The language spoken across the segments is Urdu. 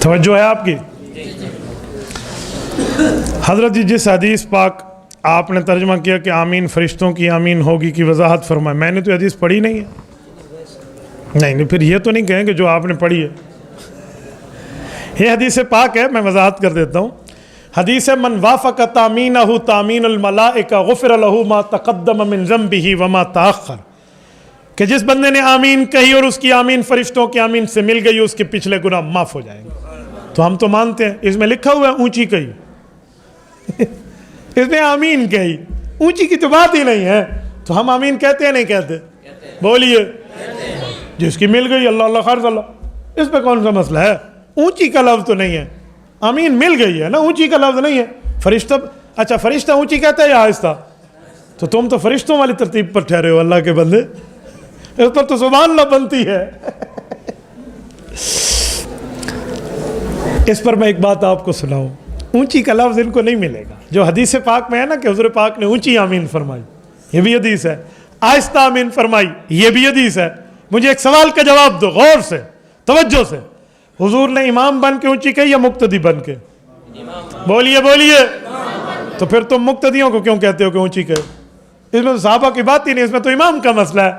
توجہ ہے آپ کی؟ حضرت جی جس حدیث پاک آپ نے ترجمہ کیا کہ آمین فرشتوں کی آمین ہوگی کی وضاحت فرمائے، میں نے تو حدیث پڑھی نہیں ہے۔ نہیں پھر یہ تو نہیں کہیں کہ جو آپ نے پڑھی ہے، یہ حدیث پاک ہے، میں وضاحت کر دیتا ہوں۔ حدیث من وافق تامینہ تامین الملائکہ غفر لہ ما تقدم من ذنبہ وما تاخر، کہ جس بندے نے آمین کہی اور اس کی آمین فرشتوں کی آمین سے مل گئی، اس کے پچھلے گناہ معاف ہو جائیں گے۔ تو ہم تو مانتے ہیں، اس میں لکھا ہوا ہے اونچی کہی، اس نے آمین کہی، اونچی کی تو بات ہی نہیں ہے، تو ہم آمین کہتے ہیں نہیں کہتے؟ بولیے، جس کی مل گئی اللہ اللہ خیر اللہ، اس پہ کون سا مسئلہ ہے؟ اونچی کا لفظ تو نہیں ہے، آمین مل گئی ہے نا، اونچی کا لفظ نہیں ہے۔ فرشتہ، اچھا فرشتہ اونچی کہتا ہے یا آہستہ؟ تو تم تو فرشتوں والی ترتیب پر ٹھہرے ہو اللہ کے بندے، اس پر تو سبحان اللہ بنتی ہے۔ اس پر میں ایک بات آپ کو سناؤں، اونچی کا لفظ ان کو نہیں ملے گا۔ جو حدیث پاک میں ہے نا کہ حضور پاک نے اونچی آمین فرمائی، یہ بھی حدیث ہے، آہستہ آمین فرمائی، یہ بھی حدیث ہے۔ مجھے ایک سوال کا جواب دو غور سے، توجہ سے، حضور نے امام بن کے اونچی کہی یا مقتدی بن کے؟ بولیے بولیے، تو پھر تم مقتدیوں کو کیوں کہتے ہو کہ اونچی کہے؟ اس میں تو صحابہ کی بات ہی نہیں، اس میں تو امام کا مسئلہ ہے۔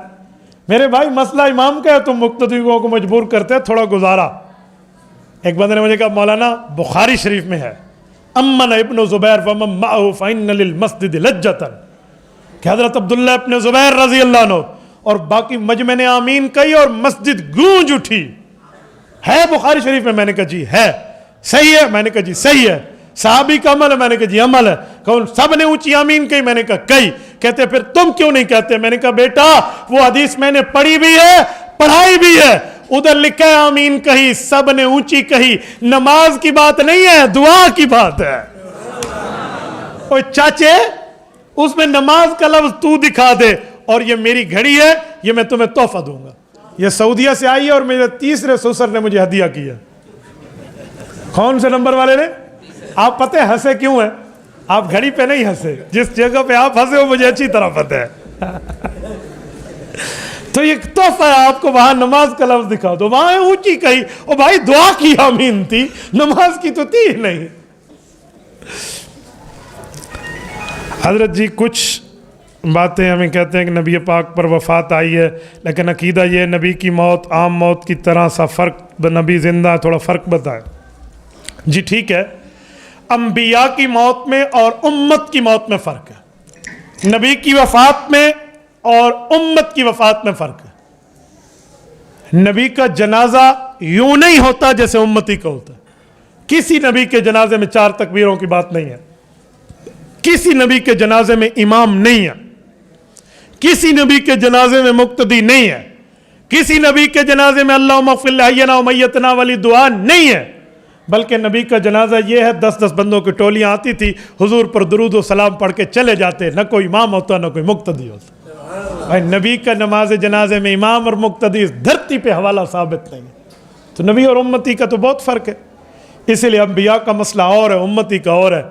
میرے بھائی مسئلہ امام کا ہے، تم مقتدیوں کو مجبور کرتے ہیں تھوڑا گزارا۔ ایک بندے نے مجھے کہا مولانا بخاری شریف میں ہے امن ابن زبیر فمن معه فإن للمسجد لجة، کہ حضرت عبداللہ ابن زبیر رضی اللہ عنہ اور باقی مجمع نے آمین کہی اور مسجد گونج اٹھی، ہے بخاری شریف میں؟ میں نے کہا جی ہے۔ صحیح ہے؟ میں نے کہا جی صحیح ہے۔ صحابی کا عمل ہے؟ میں نے کہا جی عمل ہے۔ کون سب نے اونچی آمین کہی؟ میں نے کہا کہی۔ کہتے پھر تم کیوں نہیں کہتے؟ میں نے کہا بیٹا وہ حدیث میں نے پڑھی بھی ہے پڑھائی بھی ہے، ادھر لکھا ہے آمین کہی، سب نے اونچی کہی، نماز کی بات نہیں ہے، دعا کی بات ہے۔ اوہ چاچے اس میں نماز کا لفظ تو دکھا دے، اور یہ میری گھڑی ہے، یہ میں تمہیں تحفہ دوں گا، یہ سعودیہ سے آئی ہے اور میرے تیسرے سسر نے مجھے ہدیہ کیا۔ کون سے نمبر والے نے؟ آپ پتہ ہے ہنسے کیوں ہیں؟ آپ گھڑی پہ نہیں ہنسے، جس جگہ پہ آپ ہنسے ہو مجھے اچھی طرح پتہ ہے۔ تو یہ تحفہ ہے آپ کو، وہاں نماز کا لفظ دکھا دو، وہاں اونچی کہی، او بھائی دعا کی آمین تھی، نماز کی تو تھی نہیں۔ حضرت جی کچھ باتیں ہمیں کہتے ہیں کہ نبی پاک پر وفات آئی ہے، لیکن عقیدہ یہ نبی کی موت عام موت کی طرح سا فرق، نبی زندہ، تھوڑا فرق بتائیں۔ جی ٹھیک ہے، انبیاء کی موت میں اور امت کی موت میں فرق ہے، نبی کی وفات میں اور امت کی وفات میں فرق ہے۔ نبی کا جنازہ یوں نہیں ہوتا جیسے امتی کا ہوتا ہے، کسی نبی کے جنازے میں 4 تکبیروں کی بات نہیں ہے، کسی نبی کے جنازے میں امام نہیں ہے، کسی نبی کے جنازے میں مقتدی نہیں ہے، کسی نبی کے جنازے میں اللہم اغفر لحینا و میتنا والی دعا نہیں ہے، بلکہ نبی کا جنازہ یہ ہے 10 بندوں کی ٹولیاں آتی تھی، حضور پر درود و سلام پڑھ کے چلے جاتے، نہ کوئی امام ہوتا نہ کوئی مقتدی ہوتا۔ بھائی نبی کا نماز جنازے میں امام اور مقتدی اس دھرتی پہ حوالہ ثابت نہیں ہے، تو نبی اور امتی کا تو بہت فرق ہے۔ اسی لیے انبیاء کا مسئلہ اور ہے، امتی کا اور ہے۔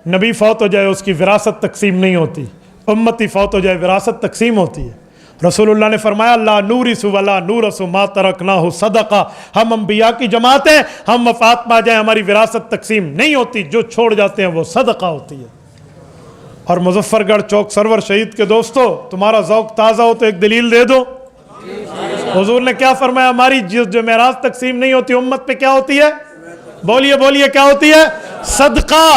نبی فوت ہو جائے اس کی وراثت تقسیم نہیں ہوتی، امتی فوت ہو جائے وراثت تقسیم ہوتی ہے۔ رسول اللہ نے فرمایا لا نورث ولا نورث ما ترکناہ صدقہ، ہم انبیاء کی جماعت ہیں، ہم وفات پا جائیں ہماری وراثت تقسیم نہیں ہوتی، جو چھوڑ جاتے ہیں وہ صدقہ ہوتی ہے۔ اور مظفر گڑھ چوک سرور شہید کے دوستو، تمہارا ذوق تازہ ہو تو ایک دلیل دے دو۔ حضور نے کیا فرمایا؟ ہماری جو میراث تقسیم نہیں ہوتی امت پہ کیا ہوتی ہے؟ بولیے بولیے کیا ہوتی ہے؟ صدقہ۔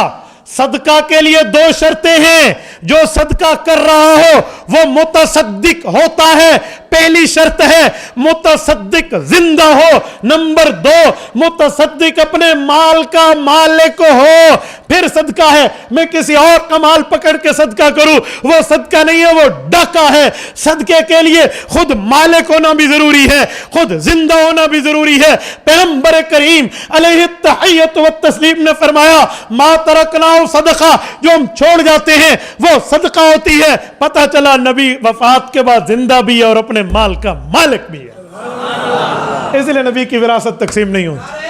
صدقہ کے لیے 2 شرطیں ہیں، جو صدقہ کر رہا ہو وہ متصدق ہوتا ہے۔ پہلی شرط ہے متصدق زندہ ہو، نمبر 2 متصدق اپنے مال کا مالک ہو۔ پھر صدقہ ہے میں کسی اور کا مال پکڑ کے صدقہ کروں، وہ صدقہ نہیں ہے، وہ ڈاکہ ہے۔ صدقے کے لیے خود مالک ہونا بھی ضروری ہے، خود زندہ ہونا بھی ضروری ہے۔ پیغمبر کریم علیہ التحیۃ والتسلیم نے فرمایا ما ترکنا صدقہ، جو ہم چھوڑ جاتے ہیں وہ صدقہ ہوتی ہے۔ پتہ چلا نبی وفات کے بعد زندہ بھی ہے اور اپنے مال کا مالک بھی ہے، اس لیے نبی کی وراثت تقسیم نہیں ہوتی۔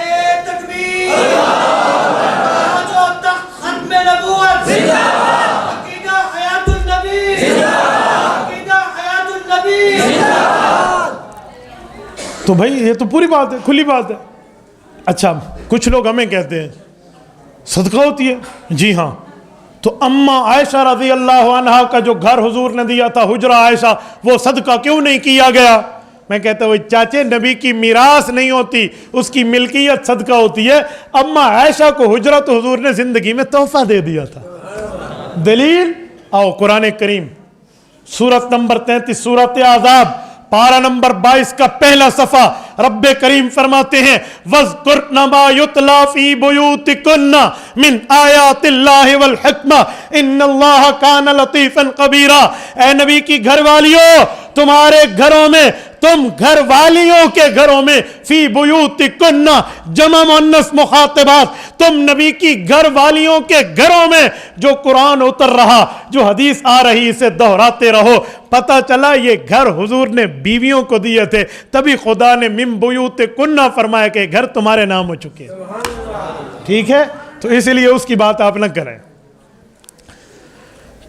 تو بھائی یہ تو پوری بات ہے، کھلی بات ہے، اچھا کچھ لوگ ہمیں کہتے ہیں صدقہ ہوتی ہے، جی ہاں، تو اماں عائشہ رضی اللہ عنہا کا جو گھر حضور نے دیا تھا حجرہ عائشہ، وہ صدقہ کیوں نہیں کیا گیا؟ میں کہتا ہوں چاچے نبی کی میراث نہیں ہوتی، اس کی ملکیت صدقہ ہوتی ہے۔ اماں عائشہ کو حجرہ تو حضور نے زندگی میں تحفہ دے دیا تھا۔ دلیل آؤ قرآن کریم سورت نمبر 33 سورت احزاب پارہ نمبر 22 کا پہلا صفحہ، رب کریم فرماتے ہیں وَاذْكُرْنَ مَا يُتْلَى فِي بُيُوتِكُنَّ مِنْ آیَاتِ اللَّهِ وَالْحِکْمَةِ إِنَّ اللَّهَ كَانَ لَطِیفًا خَبِیرًا۔ اے نبی کی گھر والیوں، تمہارے گھروں میں، تم گھر والیوں کے گھروں میں، فی بیوتکن جمع مؤنث مخاطبات، تم نبی کی گھر والیوں کے گھروں میں جو قرآن اتر رہا، جو حدیث آ رہی، اسے دہراتے رہو۔ پتہ چلا یہ گھر حضور نے بیویوں کو دیے تھے، تبھی خدا نے من بیوتکن فرمایا کہ گھر تمہارے نام ہو چکے ہیں۔ ٹھیک ہے، تو اس لیے اس کی بات آپ نہ کریں۔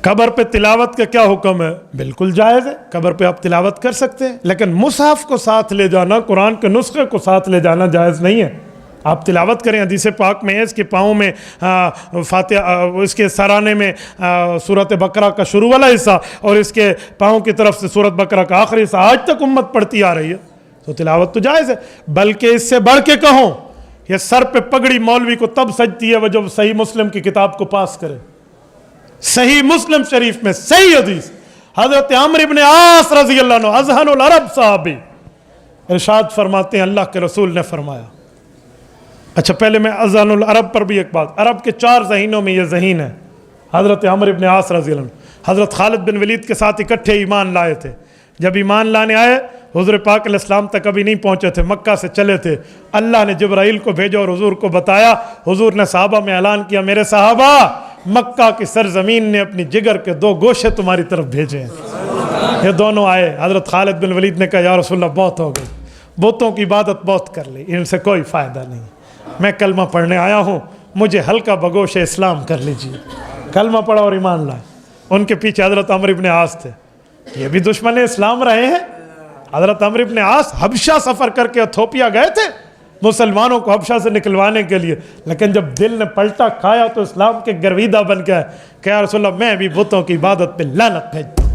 قبر پہ تلاوت کا کیا حکم ہے؟ بالکل جائز ہے، قبر پہ آپ تلاوت کر سکتے ہیں، لیکن مصحف کو ساتھ لے جانا، قرآن کے نسخے کو ساتھ لے جانا جائز نہیں ہے۔ آپ تلاوت کریں، حدیث پاک میں ہے اس کے پاؤں میں فاتحہ، اس کے سرانے میں سورت بقرہ کا شروع والا حصہ اور اس کے پاؤں کی طرف سے سورت بقرہ کا آخری حصہ آج تک امت پڑھتی آ رہی ہے، تو تلاوت تو جائز ہے۔ بلکہ اس سے بڑھ کے کہوں، یہ سر پہ پگڑی مولوی کو تب سجتی ہے وہ جب صحیح مسلم کی کتاب کو پاس کرے۔ صحیح مسلم شریف میں صحیح حدیث، حضرت عمرو بن عاص رضی اللہ عنہ اذہن العرب صحابی ارشاد فرماتے ہیں اللہ کے رسول نے فرمایا۔ اچھا پہلے میں اذہن العرب پر بھی ایک بات، عرب کے 4 ذہینوں میں یہ ذہین ہے۔ حضرت عمرو بن عاص رضی اللہ عنہ حضرت خالد بن ولید کے ساتھ اکٹھے ایمان لائے تھے۔ جب ایمان لانے آئے، حضور پاک علیہ السلام تک ابھی نہیں پہنچے تھے، مکہ سے چلے تھے، اللہ نے جبرائیل کو بھیجا اور حضور کو بتایا۔ حضور نے صحابہ میں اعلان کیا، میرے صحابہ، مکہ کی سرزمین نے اپنی جگر کے 2 گوشے تمہاری طرف بھیجے ہیں۔ یہ دونوں آئے، حضرت خالد بن ولید نے کہا یا رسول اللہ بہت ہو گئی، بتوں کی عبادت بہت کر لی، ان سے کوئی فائدہ نہیں، میں کلمہ پڑھنے آیا ہوں، مجھے ہلکا بگوش اسلام کر لیجیے۔ کلمہ پڑھا اور ایمان لائے۔ ان کے پیچھے حضرت عمرو بن عاص تھے، یہ بھی دشمن اسلام رہے ہیں۔ حضرت عمرو بن عاص حبشہ سفر کر کے ایتھوپیا گئے تھے مسلمانوں کو حبشہ سے نکلوانے کے لیے، لیکن جب دل نے پلٹا کھایا تو اسلام کے گرویدہ بن گئے کہ یا رسول اللہ میں بھی بتوں کی عبادت پہ لعنت بھیج دوں،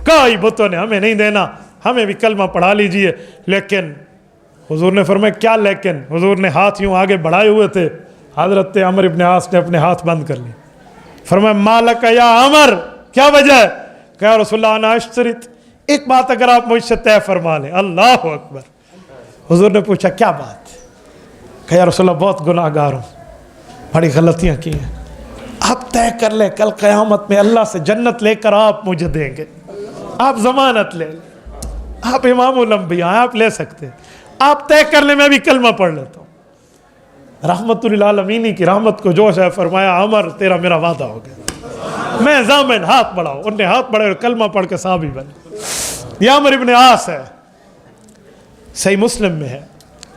کوئی بتوں نے ہمیں نہیں دینا، ہمیں بھی کلمہ پڑھا لیجئے۔ لیکن حضور نے فرمایا کیا لیکن؟ حضور نے ہاتھ یوں آگے بڑھائے ہوئے تھے، حضرت عمرو بن عاص نے اپنے ہاتھ بند کر لیے۔ فرمایا مالک یا عمر، کیا وجہ ہے؟ کہ یا رسول اللہ انا اشترط، ایک بات اگر آپ مجھ سے طے فرما لیں۔ اللہ اکبر۔ حضور نے پوچھا کیا بات؟ کہ یا رسول اللہ بہت گناہ گار ہوں، بڑی غلطیاں کی ہیں، آپ طے کر لیں کل قیامت میں اللہ سے جنت لے کر آپ مجھے دیں گے، آپ ضمانت لے لیں، آپ امام الانبیاء ہیں، آپ لے سکتے ہیں، آپ طے کر لیں میں بھی کلمہ پڑھ لیتا ہوں۔ رحمت للعالمین کی رحمت کو جوش ہے، فرمایا عمر تیرا میرا وعدہ ہو گیا، میں ضامن، ہاتھ بڑھاؤ۔ انہوں نے ہاتھ بڑھائے اور کلمہ پڑھ کے صحابی بنے۔ یہ عمرو بن عاص ہے، صحیح مسلم میں ہے،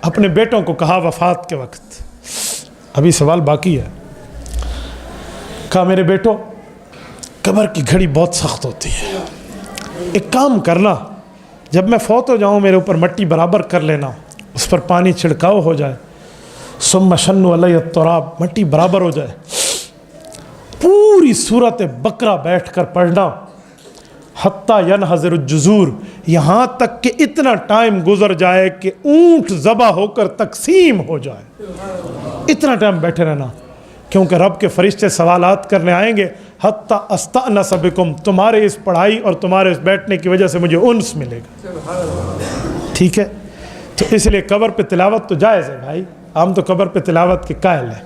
اپنے بیٹوں کو کہا وفات کے وقت، ابھی سوال باقی ہے، کہا میرے بیٹو قبر کی گھڑی بہت سخت ہوتی ہے، ایک کام کرنا، جب میں فوت ہو جاؤں میرے اوپر مٹی برابر کر لینا، اس پر پانی چھڑکاؤ ہو جائے، ثم شنوا علی التراب، مٹی برابر ہو جائے، پوری سورت بقرہ بیٹھ کر پڑھنا، حتی ینحضر الجذور، یہاں تک کہ اتنا ٹائم گزر جائے کہ اونٹ ذبح ہو کر تقسیم ہو جائے، اتنا ٹائم بیٹھے رہنا، کیونکہ رب کے فرشتے سوالات کرنے آئیں گے، حتی استأنس بکم، تمہارے اس پڑھائی اور تمہارے اس بیٹھنے کی وجہ سے مجھے انس ملے گا۔ ٹھیک ہے، تو اس لیے قبر پہ تلاوت تو جائز ہے بھائی، ہم تو قبر پہ تلاوت کے قائل ہیں۔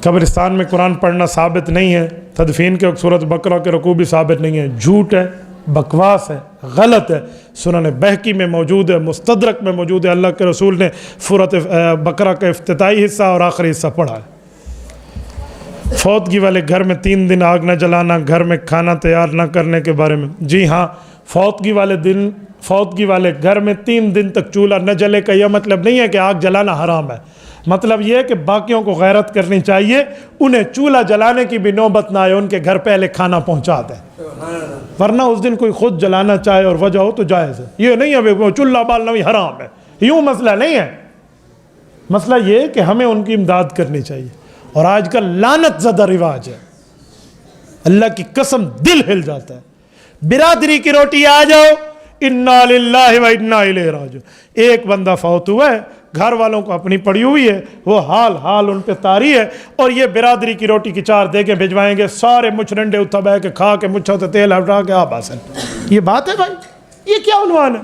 قبرستان میں قرآن پڑھنا ثابت نہیں ہے، تدفین کے وقت سورۃ بقرہ کے رکوع بھی ثابت نہیں ہے، جھوٹ ہے، بکواس ہے، غلط ہے۔ سنن بہقی میں موجود ہے، مستدرک میں موجود ہے، اللہ کے رسول نے سورۃ بقرہ کا افتتاحی حصہ اور آخری حصہ پڑھا ہے۔ فوتگی والے گھر میں 3 دن آگ نہ جلانا، گھر میں کھانا تیار نہ کرنے کے بارے میں، جی ہاں، فوتگی والے گھر میں 3 دن تک چولہا نہ جلے کا یہ مطلب نہیں ہے کہ آگ جلانا حرام ہے، مطلب یہ ہے کہ باقیوں کو غیرت کرنی چاہیے، انہیں چولہا جلانے کی بھی نوبت نہ آئے، ان کے گھر پہلے کھانا پہنچا دیں، ورنہ اس دن کوئی خود جلانا چاہے اور وجہ ہو تو جائز ہے، یہ نہیں ہے وہ چولہا بالنا بھی حرام ہے، یوں مسئلہ نہیں ہے۔ مسئلہ یہ ہے کہ ہمیں ان کی امداد کرنی چاہیے. اور آج کل لعنت زدہ رواج ہے, اللہ کی قسم دل ہل جاتا ہے. برادری کی روٹی آ جاؤ, انا للہ و انا الیہ راجعون. ایک بندہ فوت ہوا ہے, گھر والوں کو اپنی پڑی ہوئی ہے, وہ حال ان پہ طاری ہے, اور یہ برادری کی روٹی کی 4 دیگیں بھجوائیں گے, سارے مچھرنڈے اتھا بہ کے کھا کے مچھوں سے تیل ہٹا کے آپ حاصل. یہ بات ہے بھائی؟ یہ کیا عنوان ہے؟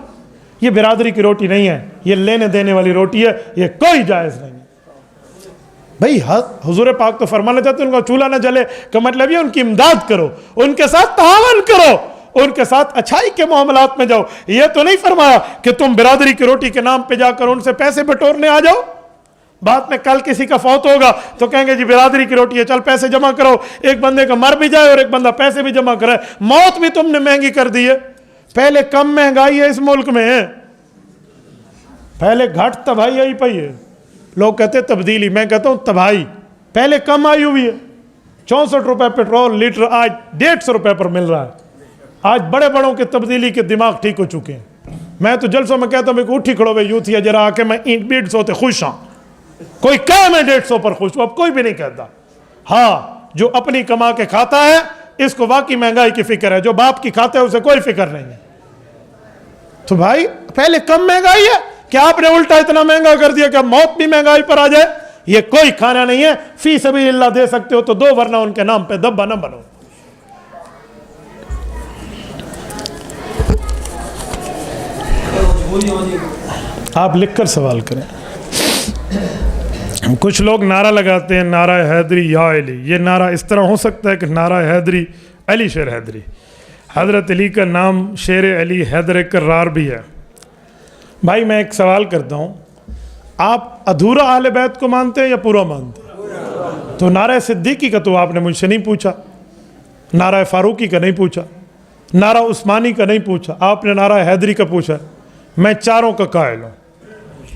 یہ برادری کی روٹی نہیں ہے, یہ لینے دینے والی روٹی ہے, یہ کوئی جائز نہیں ہے. بھائی حضور پاک تو فرمانا چاہتے ہیں ان کا چولہا نہ جلے, کا مطلب یہ ان کی امداد کرو, ان کے ساتھ تعاون کرو, ان کے ساتھ اچھائی کے معاملات میں جاؤ. یہ تو نہیں فرمایا کہ تم برادری کی روٹی کے نام پہ جا کر ان سے پیسے بٹورنے آ جاؤ. بعد میں کل کسی کا فوت ہوگا تو کہیں گے جی برادری کی روٹی ہے, چل پیسے جمع کرو. ایک بندے کا مر بھی جائے اور ایک بندہ پیسے بھی جمع کرے. موت بھی تم نے مہنگی کر دی ہے. پہلے کم مہنگائی ہے اس ملک میں, پہلے گھٹ تباہی آئی پئی ہے. لوگ کہتے ہیں تبدیلی, میں کہتا ہوں تباہی. پہلے کم آئی ہوئی ہے, 64 روپے پیٹرول لیٹر آج 150 روپے پر مل رہا ہے. آج بڑے بڑوں کے تبدیلی کے دماغ ٹھیک ہو چکے ہیں. میں تو جلسوں میں کہتا ہوں اٹھی کھڑو بھائی یوتھی جرا آ کے میں 150 تے خوش ہوں. کوئی کہے میں 150 پر خوش ہوں, اب کوئی بھی نہیں کہتا. ہاں جو اپنی کما کے کھاتا ہے اس کو واقعی مہنگائی کی فکر ہے, جو باپ کی کھاتا ہے اسے کوئی فکر نہیں ہے. تو بھائی پہلے کم مہنگائی ہے کہ آپ نے الٹا اتنا مہنگا کر دیا کہ اب موت بھی مہنگائی پر آ جائے. یہ کوئی کھانا نہیں ہے. فی سبیل اللہ دے سکتے ہو تو دو, ورنہ ان کے نام پہ دبا نہ بنو. آپ لکھ کر سوال کریں. کچھ لوگ نعرہ لگاتے ہیں نعرہ حیدری یا علی. یہ نعرہ اس طرح ہو سکتا ہے کہ نعرہ حیدری علی شیر حیدری, حضرت علی کا نام شیر علی حیدر کرار بھی ہے. بھائی میں ایک سوال کرتا ہوں, آپ ادھورا اہل بیت کو مانتے ہیں یا پورا مانتے ہیں؟ تو نعرہ صدیقی کا تو آپ نے مجھ سے نہیں پوچھا, نعرہ فاروقی کا نہیں پوچھا, نعرہ عثمانی کا نہیں پوچھا, آپ نے نعرہ حیدری کا پوچھا. میں چاروں کا قائل ہوں.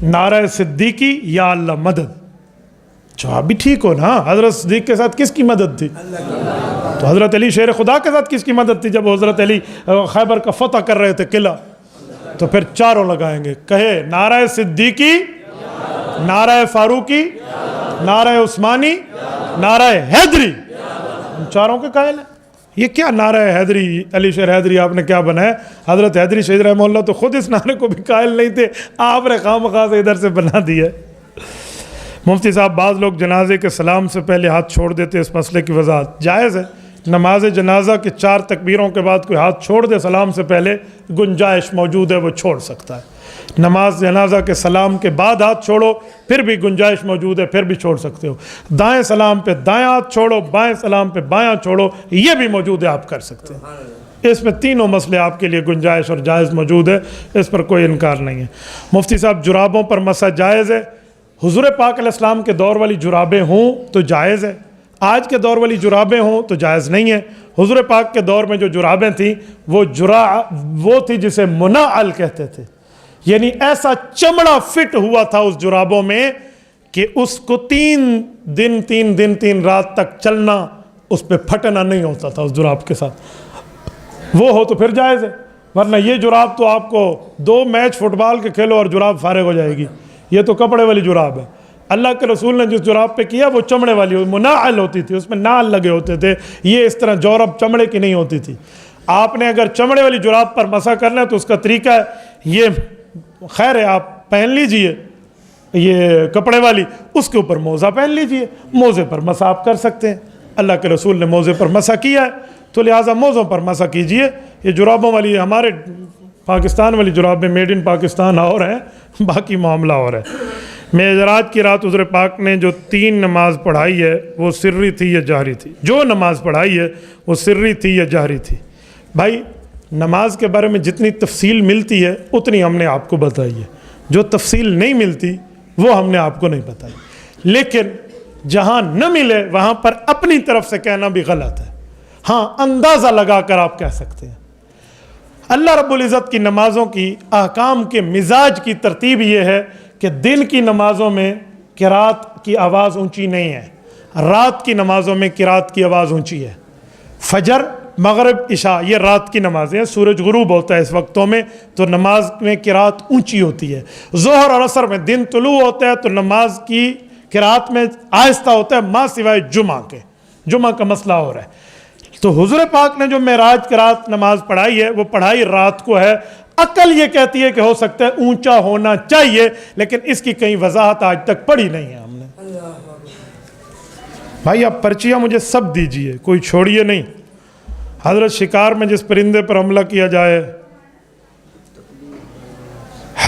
نعرہ صدیقی یا اللہ مدد. جواب بھی ٹھیک ہو نا, حضرت صدیق کے ساتھ کس کی مدد تھی؟ تو حضرت علی شیر خدا کے ساتھ کس کی مدد تھی جب حضرت علی خیبر کا فتح کر رہے تھے قلعہ؟ تو پھر چاروں لگائیں گے. کہے نعرہ صدیقی, نعرہ فاروقی, نعرہ عثمانی, نعرہ حیدری, ہم چاروں کے قائل ہیں. یہ کیا نعرہ حیدری علی شیر حیدری آپ نے کیا بنایا؟ حضرت حیدری شہید رحمہ اللہ تو خود اس نعرے کو بھی قائل نہیں تھے, آپ نے خواہ سے ادھر سے بنا دیا. مفتی صاحب بعض لوگ جنازے کے سلام سے پہلے ہاتھ چھوڑ دیتے, اس مسئلے کی وضاحت. جائز ہے, نماز جنازہ کے 4 تکبیروں کے بعد کوئی ہاتھ چھوڑ دے سلام سے پہلے, گنجائش موجود ہے, وہ چھوڑ سکتا ہے. نماز جنازہ کے سلام کے بعد ہاتھ چھوڑو پھر بھی گنجائش موجود ہے, پھر بھی چھوڑ سکتے ہو. دائیں سلام پہ دائیں ہاتھ چھوڑو, بائیں سلام پہ بائیں چھوڑو, یہ بھی موجود ہے, آپ کر سکتے ہیں. اس میں تینوں مسئلے آپ کے لیے گنجائش اور جائز موجود ہے, اس پر کوئی انکار نہیں ہے. مفتی صاحب جرابوں پر مسح جائز ہے؟ حضور پاک علیہ السلام کے دور والی جرابیں ہوں تو جائز ہے, آج کے دور والی جرابیں ہوں تو جائز نہیں ہے. حضور پاک کے دور میں جو جرابیں تھیں وہ تھی جسے منعل کہتے تھے, یعنی ایسا چمڑا فٹ ہوا تھا اس جرابوں میں کہ اس کو 3 رات تک چلنا, اس پہ پھٹنا نہیں ہوتا تھا اس جراب کے ساتھ. وہ ہو تو پھر جائز ہے, ورنہ یہ جراب تو آپ کو 2 میچ فٹ بال کے کھیلو اور جراب فارغ ہو جائے گی. یہ تو کپڑے والی جراب ہے. اللہ کے رسول نے جس جراب پہ کیا وہ چمڑے والی منعل ہوتی تھی, اس میں نال لگے ہوتے تھے. یہ اس طرح جورب چمڑے کی نہیں ہوتی تھی. آپ نے اگر چمڑے والی جراب پر مسح کرنا ہے تو اس کا طریقہ ہے یہ, خیر ہے آپ پہن لیجئے یہ کپڑے والی, اس کے اوپر موزہ پہن لیجئے, موزے پر مسح آپ کر سکتے ہیں. اللہ کے رسول نے موزے پر مسح کیا ہے تو لہٰذا موزوں پر مسح کیجئے. یہ جرابوں والی ہمارے پاکستان والی جرابیں میڈ ان پاکستان اور ہیں, باقی معاملہ اور ہے. معراج کی رات حضور پاک نے جو 3 نماز پڑھائی ہے وہ سری تھی یا جہری تھی؟ جو نماز پڑھائی ہے وہ سری تھی یا جہری تھی؟ بھائی نماز کے بارے میں جتنی تفصیل ملتی ہے اتنی ہم نے آپ کو بتائی ہے, جو تفصیل نہیں ملتی وہ ہم نے آپ کو نہیں بتائی. لیکن جہاں نہ ملے وہاں پر اپنی طرف سے کہنا بھی غلط ہے. ہاں اندازہ لگا کر آپ کہہ سکتے ہیں. اللہ رب العزت کی نمازوں کی احکام کے مزاج کی ترتیب یہ ہے کہ دن کی نمازوں میں قرات کی آواز اونچی نہیں ہے, رات کی نمازوں میں قرات کی آواز اونچی ہے. فجر مغرب عشاء یہ رات کی نمازیں ہیں، سورج غروب ہوتا ہے اس وقتوں میں تو نماز میں قرات اونچی ہوتی ہے. ظہر اور عصر میں دن طلوع ہوتا ہے تو نماز کی قرات میں آہستہ ہوتا ہے، ماں سوائے جمعہ کے. جمعہ کا مسئلہ ہو رہا ہے. تو حضور پاک نے جو معراج کے رات نماز پڑھائی ہے وہ پڑھائی رات کو ہے. عقل یہ کہتی ہے کہ ہو سکتا ہے اونچا ہونا چاہیے، لیکن اس کی کہیں وضاحت آج تک پڑھی نہیں ہے ہم نے. بھائی آپ پرچیاں مجھے سب دیجئے، کوئی چھوڑیے نہیں. حضرت شکار میں جس پرندے پر حملہ کیا جائے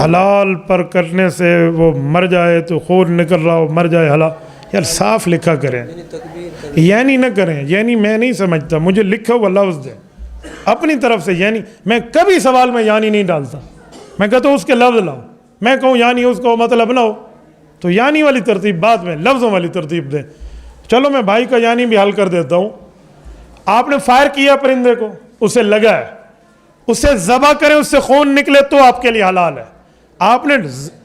حلال پر کرنے سے وہ مر جائے تو خون نکل رہا ہو مر جائے حلال، یار صاف لکھا کریں، یعنی نہ کریں. یعنی میں نہیں سمجھتا، مجھے لکھا ہوا لفظ دیں اپنی طرف سے. یعنی میں کبھی سوال میں یعنی نہیں ڈالتا، میں کہتا ہوں اس کے لفظ لاؤ. میں کہوں یعنی اس کو مطلب نہ ہو تو یعنی والی ترتیب بعد میں لفظوں والی ترتیب دیں. چلو میں بھائی کا یعنی بھی حل کر دیتا ہوں. آپ نے فائر کیا پرندے کو، اسے لگا ہے، اسے ذبح کریں اس سے خون نکلے تو آپ کے لیے حلال ہے. آپ نے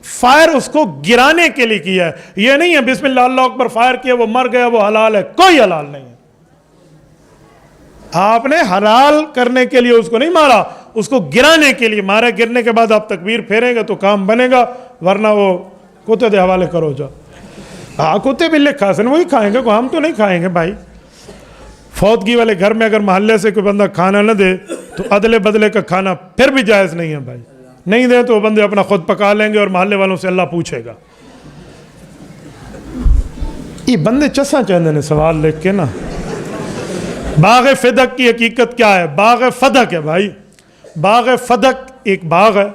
فائر اس کو گرانے کے لیے کیا ہے، یہ نہیں ہے بسم اللہ اللہ اکبر فائر کیا وہ مر گیا وہ حلال ہے. کوئی حلال نہیں ہے. آپ نے حلال کرنے کے لیے اس کو نہیں مارا، اس کو گرانے کے لیے مارا. گرنے کے بعد آپ تکبیر پھیریں گے تو کام بنے گا، ورنہ وہ کتے دے حوالے کرو جا. ہاں کتے بلے کھا سن وہی کھائیں گے، ہم تو نہیں کھائیں گے بھائی. فوتگی والے گھر میں اگر محلے سے کوئی بندہ کھانا نہ دے تو ادلے بدلے کا کھانا پھر بھی جائز نہیں ہے بھائی. نہیں دے تو وہ بندے اپنا خود پکا لیں گے اور محلے والوں سے اللہ پوچھے گا. یہ بندے چسا چاہتے ہیں سوال لکھ کے نا. باغ فدق کی حقیقت کیا ہے؟ باغ فدق ہے بھائی. باغ فدق ایک باغ ہے،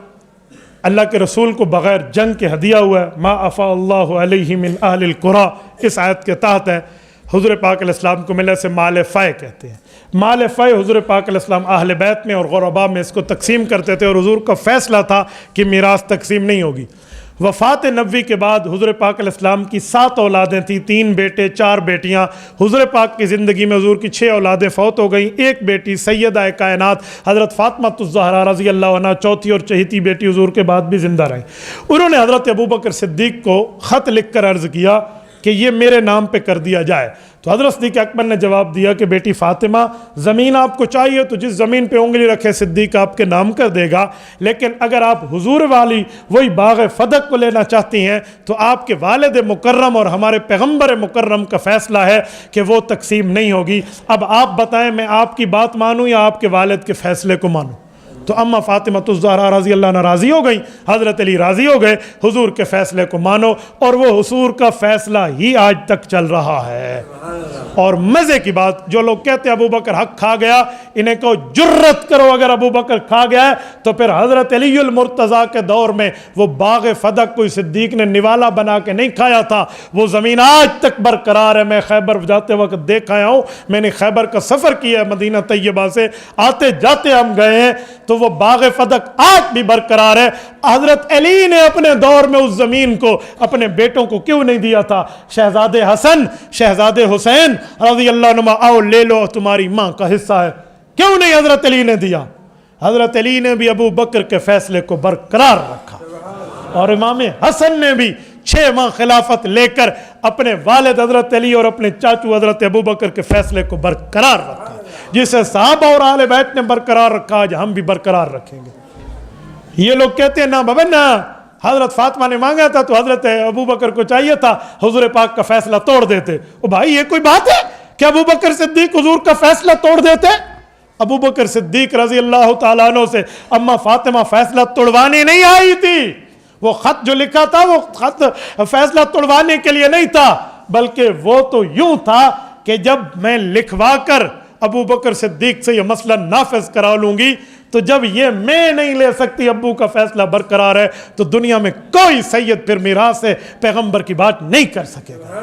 اللہ کے رسول کو بغیر جنگ کے ہدیہ ہوا ہے. ما افاء اللہ علیہ من اہل القریٰ اس آیت کے تحت ہے. حضور پاک علیہ السلام کو ملے سے مال فے کہتے ہیں. مال فے حضور پاک علیہ السلام اہل بیت میں اور غرباء میں اس کو تقسیم کرتے تھے، اور حضور کا فیصلہ تھا کہ میراث تقسیم نہیں ہوگی. وفات نبوی کے بعد حضور پاک علیہ السلام کی 7 اولادیں تھیں، 3 بیٹے 4 بیٹیاں. حضور پاک کی زندگی میں حضور کی 6 اولادیں فوت ہو گئیں. ایک بیٹی سیدہ کائنات حضرت فاطمہ الزہرا رضی اللہ عنہ چوتھی اور چہیتی بیٹی حضور کے بعد بھی زندہ رہیں. انہوں نے حضرت ابوبکر صدیق کو خط لکھ کر عرض کیا کہ یہ میرے نام پہ کر دیا جائے. تو حضرت صدیق اکبر نے جواب دیا کہ بیٹی فاطمہ زمین آپ کو چاہیے تو جس زمین پہ انگلی رکھے صدیق آپ کے نام کر دے گا، لیکن اگر آپ حضور والی وہی باغ فدق کو لینا چاہتی ہیں تو آپ کے والد مکرم اور ہمارے پیغمبر مکرم کا فیصلہ ہے کہ وہ تقسیم نہیں ہوگی. اب آپ بتائیں میں آپ کی بات مانوں یا آپ کے والد کے فیصلے کو مانوں؟ تو اما فاطمہ الزہرا رضی اللہ عنہ راضی ہو گئی، حضرت علی راضی ہو گئے. حضور کے فیصلے کو مانو، اور وہ حضور کا فیصلہ ہی آج تک چل رہا ہے. اور مزے کی بات، جو لوگ کہتے ہیں ابو بکر حق کھا گیا، انہیں کہو جرت کرو اگر ابو بکر کھا گیا ہے تو پھر حضرت علی المرتضیٰ کے دور میں وہ باغ فدق کوئی صدیق نے نوالا بنا کے نہیں کھایا تھا، وہ زمین آج تک برقرار ہے. میں خیبر جاتے وقت دیکھ آیا ہوں، میں نے خیبر کا سفر کیا ہے مدینہ طیبہ سے، آتے جاتے ہم گئے ہیں تو وہ باغ فدق آج بھی برقرار ہے. حضرت علی نے اپنے دور میں اس زمین کو اپنے بیٹوں کو کیوں نہیں دیا تھا؟ شہزادے حسن شہزادے حسین رضی اللہ عنہ آؤ لے لو تمہاری ماں کا حصہ ہے، کیوں نہیں حضرت علی نے دیا؟ حضرت علی نے بھی ابو بکر کے فیصلے کو برقرار رکھا، اور امام حسن نے بھی 6 ماہ خلافت لے کر اپنے والد حضرت علی اور اپنے چاچو حضرت ابو بکر کے فیصلے کو برقرار رکھا. جسے صحابہ اور اہل بیت نے برقرار رکھا آج ہم بھی برقرار رکھیں گے. یہ لوگ کہتے ہیں نا بابا نا حضرت فاطمہ نے مانگا تھا تو حضرت ابو بکر کو چاہیے تھا، حضور پاک کا فیصلہ توڑ دیتے. او بھائی یہ کوئی بات ہے کہ ابو بکر صدیق حضور کا فیصلہ توڑ دیتے؟ ابو بکر صدیق رضی اللہ تعالیٰ عنہ سے اما فاطمہ فیصلہ توڑوانے نہیں آئی تھی. وہ خط جو لکھا تھا وہ خط فیصلہ توڑوانے کے لیے نہیں تھا، بلکہ وہ تو یوں تھا کہ جب میں لکھوا کر ابو بکر صدیق سے یہ مسئلہ نافذ کرا لوں گی تو جب یہ میں نہیں لے سکتی ابو کا فیصلہ برقرار ہے تو دنیا میں کوئی سید پھر میراث سے پیغمبر کی بات نہیں کر سکے گا.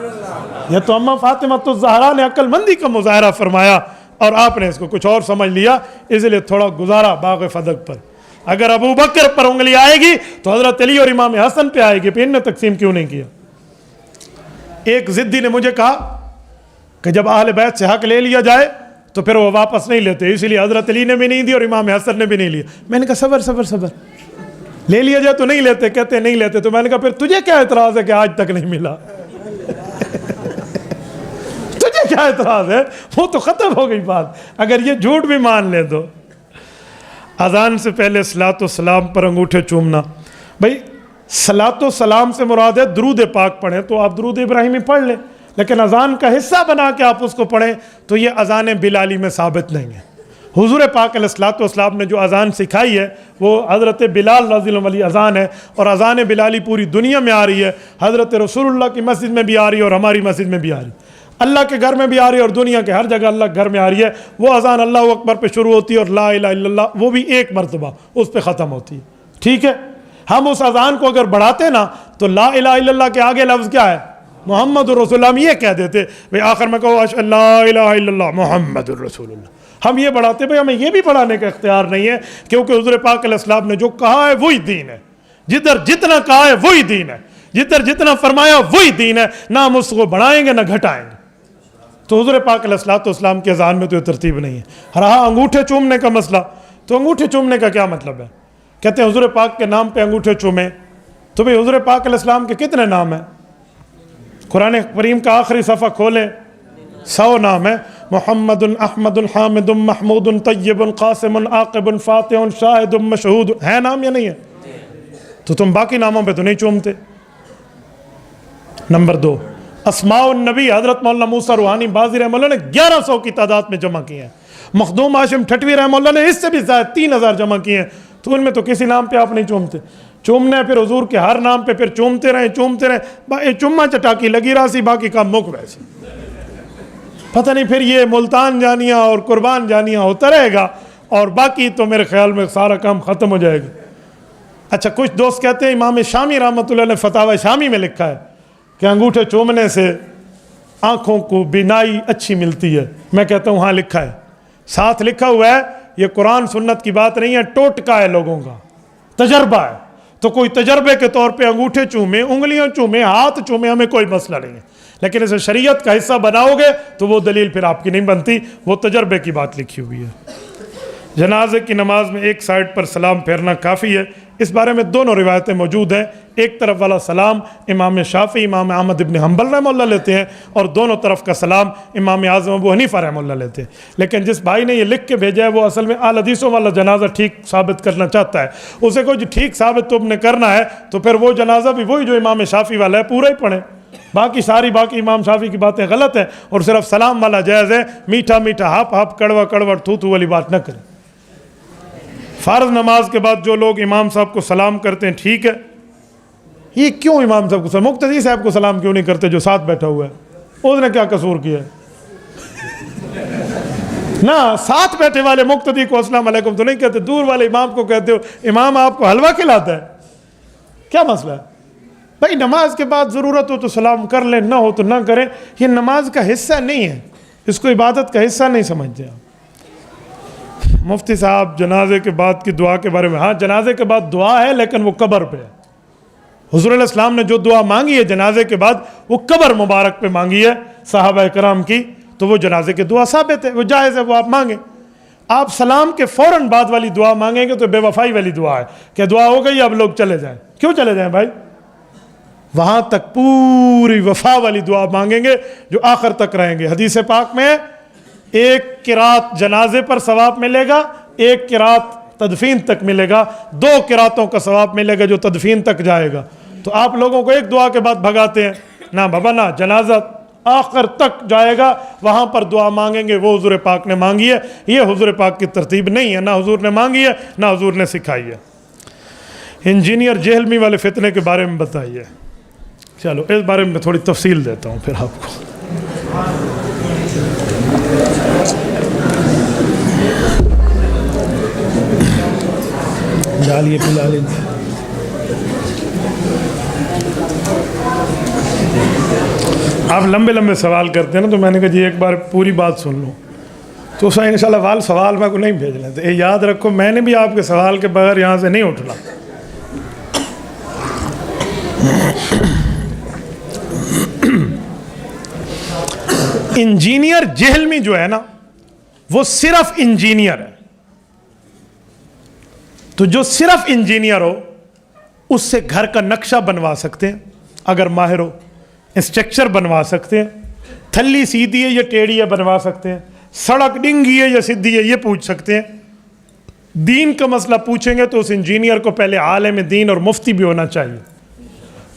یہ تو اما فاطمہ الزہرا نے عقل مندی کا مظاہرہ فرمایا اور آپ نے اس کو کچھ اور سمجھ لیا، اس لیے تھوڑا گزارا باغ فدق پر. اگر ابو بکر پر انگلی آئے گی تو حضرت علی اور امام حسن پہ آئے گی، پھر انہیں تقسیم کیوں نہیں کیا؟ ایک ضدی نے مجھے کہا کہ جب اہل بیت سے حق لے لیا جائے تو پھر وہ واپس نہیں لیتے، اسی لیے حضرت علی نے بھی نہیں دی اور امام حسن نے بھی نہیں لیا. میں نے کہا صبر صبر صبر، لے لیا جائے تو نہیں لیتے، کہتے نہیں لیتے. تو میں نے کہا پھر تجھے کیا اعتراض ہے کہ آج تک نہیں ملا؟ تجھے کیا کیا اعتراض ہے؟ وہ تو ختم ہو گئی بات، اگر یہ جھوٹ بھی مان لیں تو۔ اذان سے پہلے صلاۃ و سلام پر انگوٹھے چومنا، بھائی صلاۃ و سلام سے مراد ہے درود پاک پڑھیں تو آپ درود ابراہیمی پڑھ لیں، لیکن اذان کا حصہ بنا کے آپ اس کو پڑھیں تو یہ اذان بلالی میں ثابت نہیں ہے۔ حضور پاک علیہ الصلوۃ والسلام نے جو اذان سکھائی ہے وہ حضرت بلال رضی اللہ عنہ والی اذان ہے، اور اذان بلالی پوری دنیا میں آ رہی ہے، حضرت رسول اللہ کی مسجد میں بھی آ رہی ہے اور ہماری مسجد میں بھی آ رہی ہے، اللہ کے گھر میں بھی آ رہی ہے اور دنیا کے ہر جگہ اللہ کے گھر میں آ رہی ہے۔ وہ اذان اللہ اکبر پہ شروع ہوتی ہے اور لا الہ الا اللہ وہ بھی ایک مرتبہ اس پہ ختم ہوتی ہے، ٹھیک ہے؟ ہم اس اذان کو اگر بڑھاتے نا تو لا الہ الا اللہ کے آگے لفظ کیا ہے؟ محمد الرسول اللہ، ہم یہ کہہ دیتے بھئی آخر میں کہو اشہد لا الہ الا اللہ محمد الرسول اللہ، ہم یہ بڑھاتے، بھئی ہمیں یہ بھی بڑھانے کا اختیار نہیں ہے، کیونکہ حضور پاک علیہ السلام نے جو کہا ہے وہی دین ہے، جدھر جتنا کہا ہے وہی دین ہے، جدھر جتنا فرمایا وہی دین ہے، نہ ہم اس کو بڑھائیں گے نہ گھٹائیں گے۔ تو حضور پاک علیہ السلام کے اذان میں تو یہ ترتیب نہیں ہے۔ رہا انگوٹھے چومنے کا مسئلہ، تو انگوٹھے چومنے کا کیا مطلب ہے؟ کہتے ہیں حضور پاک کے نام پہ انگوٹھے چومیں، تو بھئی حضور پاک علیہ السلام کے کتنے نام ہیں؟ قرآن کریم کا آخری صفحہ کھولیں، 100 نام ہے، محمد احمد حامد محمود طیب قاسم عاقب فاتح شاہد مشہود، ہے نام یا نہیں ہے؟ تو تم باقی ناموں پہ تو نہیں چومتے۔ نمبر 2، اسماء النبی حضرت مولانا موسیٰ روحانی بازی رحمہ اللہ نے 1100 کی تعداد میں جمع کیے ہیں، مخدوم ہاشم ٹھٹوی رحمہ اللہ نے اس سے بھی زائد 3000 جمع کیے ہیں، تو ان میں تو کسی نام پہ آپ نہیں چومتے۔ چومنا ہے پھر حضور کے ہر نام پہ پھر چومتے رہیں، چمہ چٹاکی لگی راسی، باقی کام مک ویسے، پتہ نہیں پھر یہ ملتان جانیاں اور قربان جانیاں ہوتا رہے گا، اور باقی تو میرے خیال میں سارا کام ختم ہو جائے گا۔ اچھا، کچھ دوست کہتے ہیں امام شامی رحمۃ اللہ نے فتاوی شامی میں لکھا ہے کہ انگوٹھے چومنے سے آنکھوں کو بینائی اچھی ملتی ہے، میں کہتا ہوں ہاں لکھا ہے، ساتھ لکھا ہوا ہے، یہ قرآن سنت کی بات نہیں ہے، ٹوٹکا ہے لوگوں کا، تجربہ ہے، تو کوئی تجربے کے طور پہ انگوٹھے چومیں، انگلیاں چومیں، ہاتھ چومیں، ہمیں کوئی مسئلہ نہیں ہے، لیکن اسے شریعت کا حصہ بناؤ گے تو وہ دلیل پھر آپ کی نہیں بنتی، وہ تجربے کی بات لکھی ہوئی ہے۔ جنازے کی نماز میں ایک سائڈ پر سلام پھیرنا کافی ہے، اس بارے میں دونوں روایتیں موجود ہیں، ایک طرف والا سلام امام شافعی امام احمد ابن حنبل رحمہ اللہ لیتے ہیں، اور دونوں طرف کا سلام امام اعظم ابو حنیفہ رحمہ اللہ لیتے ہیں، لیکن جس بھائی نے یہ لکھ کے بھیجا ہے وہ اصل میں اہل حدیثوں والا جنازہ ٹھیک ثابت کرنا چاہتا ہے، اسے کوئی جو ٹھیک ثابت تم نے کرنا ہے تو پھر وہ جنازہ بھی وہی جو امام شافعی والا ہے پورا ہی پڑھیں، باقی امام شافعی کی باتیں غلط ہیں، اور صرف سلام والا جائز ہے، میٹھا میٹھا ہاپ ہاپ کڑوا کڑوڑ تھو تھو والی بات نہ کریں۔ فرض نماز کے بعد جو لوگ امام صاحب کو سلام کرتے ہیں ٹھیک ہے، یہ کیوں امام صاحب کو سلام، مقتدی صاحب کو سلام کیوں نہیں کرتے جو ساتھ بیٹھا ہوا ہے؟ اس نے کیا قصور کیا ہے؟ نہ ساتھ بیٹھے والے مقتدی کو السلام علیکم تو نہیں کہتے، دور والے امام کو کہتے ہو امام آپ کو حلوہ کھلاتا ہے، کیا مسئلہ ہے؟ بھائی نماز کے بعد ضرورت ہو تو سلام کر لیں، نہ ہو تو نہ کریں، یہ نماز کا حصہ نہیں ہے، اس کو عبادت کا حصہ نہیں سمجھتے آپ۔ مفتی صاحب جنازے کے بعد کی دعا کے بارے میں، ہاں جنازے کے بعد دعا ہے لیکن وہ قبر پہ ہے، حضور علیہ السلام نے جو دعا مانگی ہے جنازے کے بعد وہ قبر مبارک پہ مانگی ہے صحابہ کرام کی، تو وہ جنازے کی دعا ثابت ہے، وہ جائز ہے، وہ آپ مانگیں۔ آپ سلام کے فوراً بعد والی دعا مانگیں گے تو بے وفائی والی دعا ہے کہ دعا ہو گئی اب لوگ چلے جائیں، کیوں چلے جائیں بھائی؟ وہاں تک پوری وفا والی دعا مانگیں گے جو آخر تک رہیں گے۔ حدیث پاک میں ایک قرات جنازے پر ثواب ملے گا، ایک قرات تدفین تک ملے گا، 2 قراتوں کا ثواب ملے گا جو تدفین تک جائے گا۔ تو آپ لوگوں کو ایک دعا کے بعد بھگاتے ہیں، نہ بابا نہ، جنازہ آخر تک جائے گا، وہاں پر دعا مانگیں گے، وہ حضور پاک نے مانگی ہے، یہ حضور پاک کی ترتیب نہیں ہے، نہ حضور نے مانگی ہے نہ حضور نے سکھائی ہے۔ انجینئر جہلمی والے فتنے کے بارے میں بتائیے۔ چلو اس بارے میں تھوڑی تفصیل دیتا ہوں پھر آپ کو۔ ڈالیے پلا لیجیے۔ آپ لمبے لمبے سوال کرتے ہیں نا، تو میں نے کہا جی ایک بار پوری بات سن لوں، تو اس انشاءاللہ سوال میں کو نہیں بھیجنا تھا۔ یاد رکھو میں نے بھی آپ کے سوال کے بغیر یہاں سے نہیں اٹھنا۔ انجینئر جہلمی جو ہے نا وہ صرف انجینئر ہے، تو جو صرف انجینئر ہو اس سے گھر کا نقشہ بنوا سکتے ہیں اگر ماہر ہو، اسٹرکچر بنوا سکتے ہیں، تھلی سیدھی ہے یا ٹیڑھی ہے بنوا سکتے ہیں, سڑک ڈنگی ہے یا سیدھی ہے یہ پوچھ سکتے ہیں. دین کا مسئلہ پوچھیں گے تو اس انجینئر کو پہلے عالم دین اور مفتی بھی ہونا چاہیے.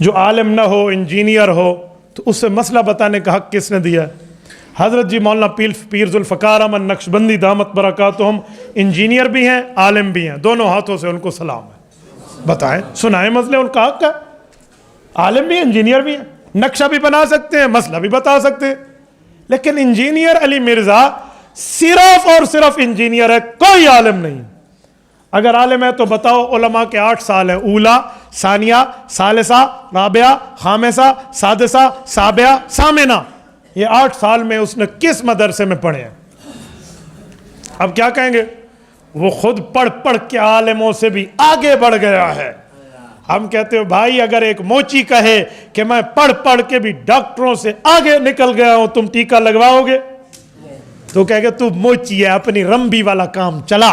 جو عالم نہ ہو, انجینئر ہو, تو اس سے مسئلہ بتانے کا حق کس نے دیا ہے؟ حضرت جی مولانا پیر ذوالفقار احمد نقشبندی دامت برکاتہم انجینئر بھی ہیں, عالم بھی ہیں, دونوں ہاتھوں سے ان کو سلام ہے. بتائیں, سنائیں مسئلے, ان کا حق ہے. عالم بھی ہیں, انجینئر بھی ہیں, نقشہ بھی بنا سکتے ہیں, مسئلہ بھی بتا سکتے ہیں. لیکن انجینئر علی مرزا صرف اور صرف انجینئر ہے, کوئی عالم نہیں. اگر عالم ہے تو بتاؤ علماء کے 8 سال ہیں, اولا, ثانیہ, ثالثہ, رابعہ, خامسہ, سادسہ, سابعہ, ثامنہ. یہ 8 سال میں اس نے کس مدرسے میں پڑھے ہیں؟ اب کیا کہیں گے؟ وہ خود پڑھ پڑھ کے عالموں سے بھی آگے بڑھ گیا ہے. ہم کہتے ہیں بھائی اگر ایک موچی کہے کہ میں پڑھ پڑھ کے بھی ڈاکٹروں سے آگے نکل گیا ہوں, تم ٹیکہ لگواؤ گے؟ تو کہے گے تو موچی ہے, اپنی رمبی والا کام چلا.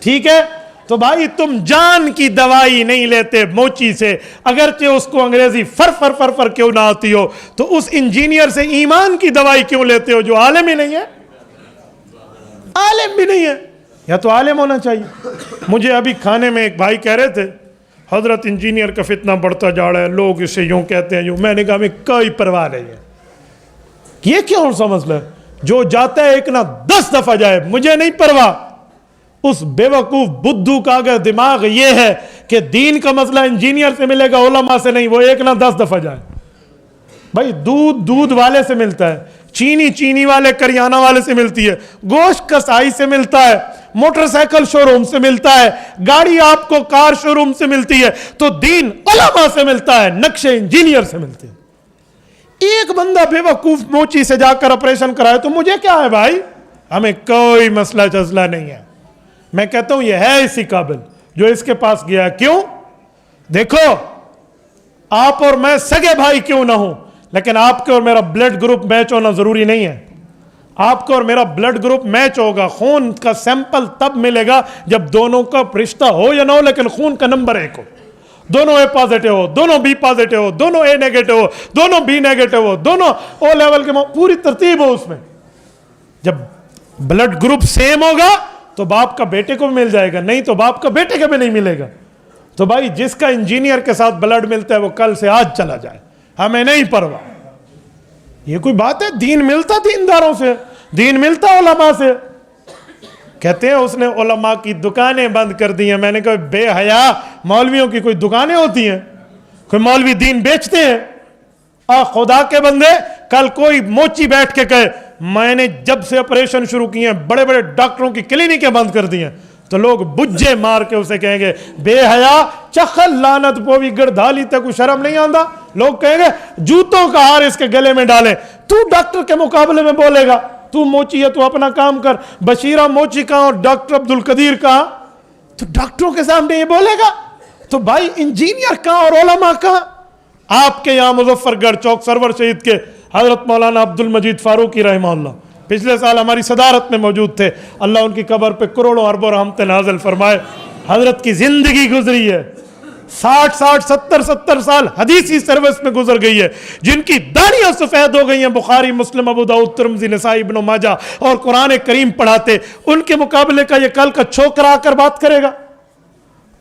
ٹھیک ہے, تو بھائی تم جان کی دوائی نہیں لیتے موچی سے, اگرچہ اس کو انگریزی فر کیوں نہ آتی ہو, تو اس انجینئر سے ایمان کی دوائی کیوں لیتے ہو جو عالم ہی نہیں ہے؟ عالم بھی نہیں ہے, یا تو عالم ہونا چاہیے. مجھے ابھی کھانے میں ایک بھائی کہہ رہے تھے حضرت انجینئر کا فتنہ بڑھتا جا رہا ہے, لوگ اسے یوں کہتے ہیں یوں. میں نے کہا ہمیں کوئی پرواہ نہیں ہے. یہ کیوں سا مسئلہ ہے؟ جو جاتا ہے ایک نہ 10 دفعہ جائے, مجھے نہیں پرواہ. اس بے وقوف بدھو کا اگر دماغ یہ ہے کہ دین کا مسئلہ انجینئر سے ملے گا, علماء سے نہیں, وہ ایک نہ 10 دفعہ جائے. بھائی دودھ والے سے ملتا ہے, چینی والے کریانہ والے سے ملتی ہے, گوشت کسائی سے ملتا ہے, موٹر سائیکل شو روم سے ملتا ہے, گاڑی آپ کو کار شو روم سے ملتی ہے. تو دین علماء سے ملتا ہے, نقشے انجینئر سے ملتے ہیں. ایک بندہ بے وقوف موچی سے جا کر آپریشن کرائے تو مجھے کیا ہے بھائی؟ ہمیں کوئی مسئلہ جزلہ نہیں ہے. میں کہتا ہوں یہ ہے اسی قابل جو اس کے پاس گیا ہے. کیوں؟ دیکھو, آپ اور میں سگے بھائی کیوں نہ ہوں, لیکن آپ کے اور میرا بلڈ گروپ میچ ہونا ضروری نہیں ہے. آپ کو اور میرا بلڈ گروپ میچ ہوگا, خون کا سیمپل تب ملے گا جب دونوں کا رشتہ ہو یا نہ ہو, لیکن خون کا نمبر 1 ہو. دونوں اے پازیٹیو ہو, دونوں بی پازیٹیو ہو, دونوں اے نیگیٹو ہو, دونوں بی نیگیٹو ہو, دونوں او لیول کے پوری ترتیب ہو. اس میں جب بلڈ گروپ سیم ہوگا تو باپ کا بیٹے کو بھی مل جائے گا, نہیں تو باپ کا بیٹے کا بھی نہیں ملے گا. تو بھائی جس کا انجینئر کے ساتھ بلڈ ملتا ہے وہ کل سے آج چلا جائے, ہمیں نہیں پرواہ. یہ کوئی بات ہے؟ دین ملتا دینداروں سے, دین ملتا علماء سے. کہتے ہیں اس نے علماء کی دکانیں بند کر دی ہیں. میں نے کہا بے حیا, مولویوں کی کوئی دکانیں ہوتی ہیں؟ کوئی مولوی دین بیچتے ہیں؟ خدا کے بندے, کل کوئی موچی بیٹھ کے کہے میں نے جب سے آپریشن شروع کیے ہیں بڑے بڑے ڈاکٹروں کی کلینکیں بند کر دی ہیں, تو لوگ بجے مار کے اسے کہیں گے بے حیا, چخل لعنت پوی گردھالی تک کو شرم نہیں آندا. لوگ کہیں گے جوتوں کا ہار اس کے گلے میں ڈالیں. تو ڈاکٹر کے مقابلے میں بولے گا, تو موچی ہے تو اپنا کام کر. بشیرہ موچی کہاں اور ڈاکٹر عبدالقدیر کہاں؟ تو ڈاکٹروں کے سامنے یہ بولے گا. تو بھائی انجینئر کہاں اور علماء کہاں؟ آپ کے یہاں مظفر گڑھ چوک سرور شہید کے حضرت مولانا عبد المجید فاروقی رحمہ اللہ پچھلے سال ہماری صدارت میں موجود تھے. اللہ ان کی قبر پہ کروڑوں اربوں رحمت نازل فرمائے. حضرت کی زندگی گزری ہے 60 70 سال حدیثی سروس میں گزر گئی ہے, جن کی داڑیاں سفید ہو گئی ہیں. بخاری, مسلم, ابو داؤد, ترمذی, نسائی, ابن ماجہ اور قرآن کریم پڑھاتے. ان کے مقابلے کا یہ کل کا چھوکرا آ کر بات کرے گا؟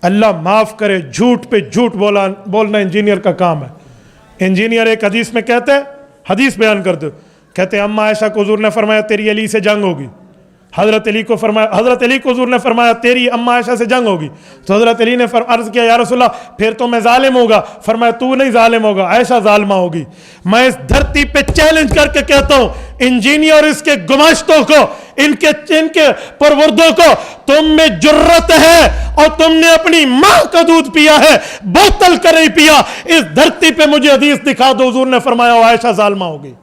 اللہ معاف کرے, جھوٹ پہ جھوٹ بولنا انجینئر کا کام ہے. انجینئر ایک حدیث میں کہتے ہیں, حدیث بیان کرتے ہو, کہتے ہیں اما عائشہ کو حضور نے فرمایا تیری علی سے جنگ ہوگی. حضرت علی کو حضور نے فرمایا تیری اما عائشہ سے جنگ ہوگی. تو حضرت علی نے عرض کیا یا رسول اللہ پھر تو میں ظالم ہوگا. فرمایا تو نہیں ظالم ہوگا, عائشہ ظالمہ ہوگی. میں اس دھرتی پہ چیلنج کر کے کہتا ہوں انجینئر اس کے گماشتوں کو, ان کے پروردوں کو, تم میں جرت ہے اور تم نے اپنی ماں کا دودھ پیا ہے, بوتل کا نہیں پیا. اس دھرتی پہ مجھے حدیث دکھا دو حضور نے فرمایا عائشہ ظالمہ ہوگی.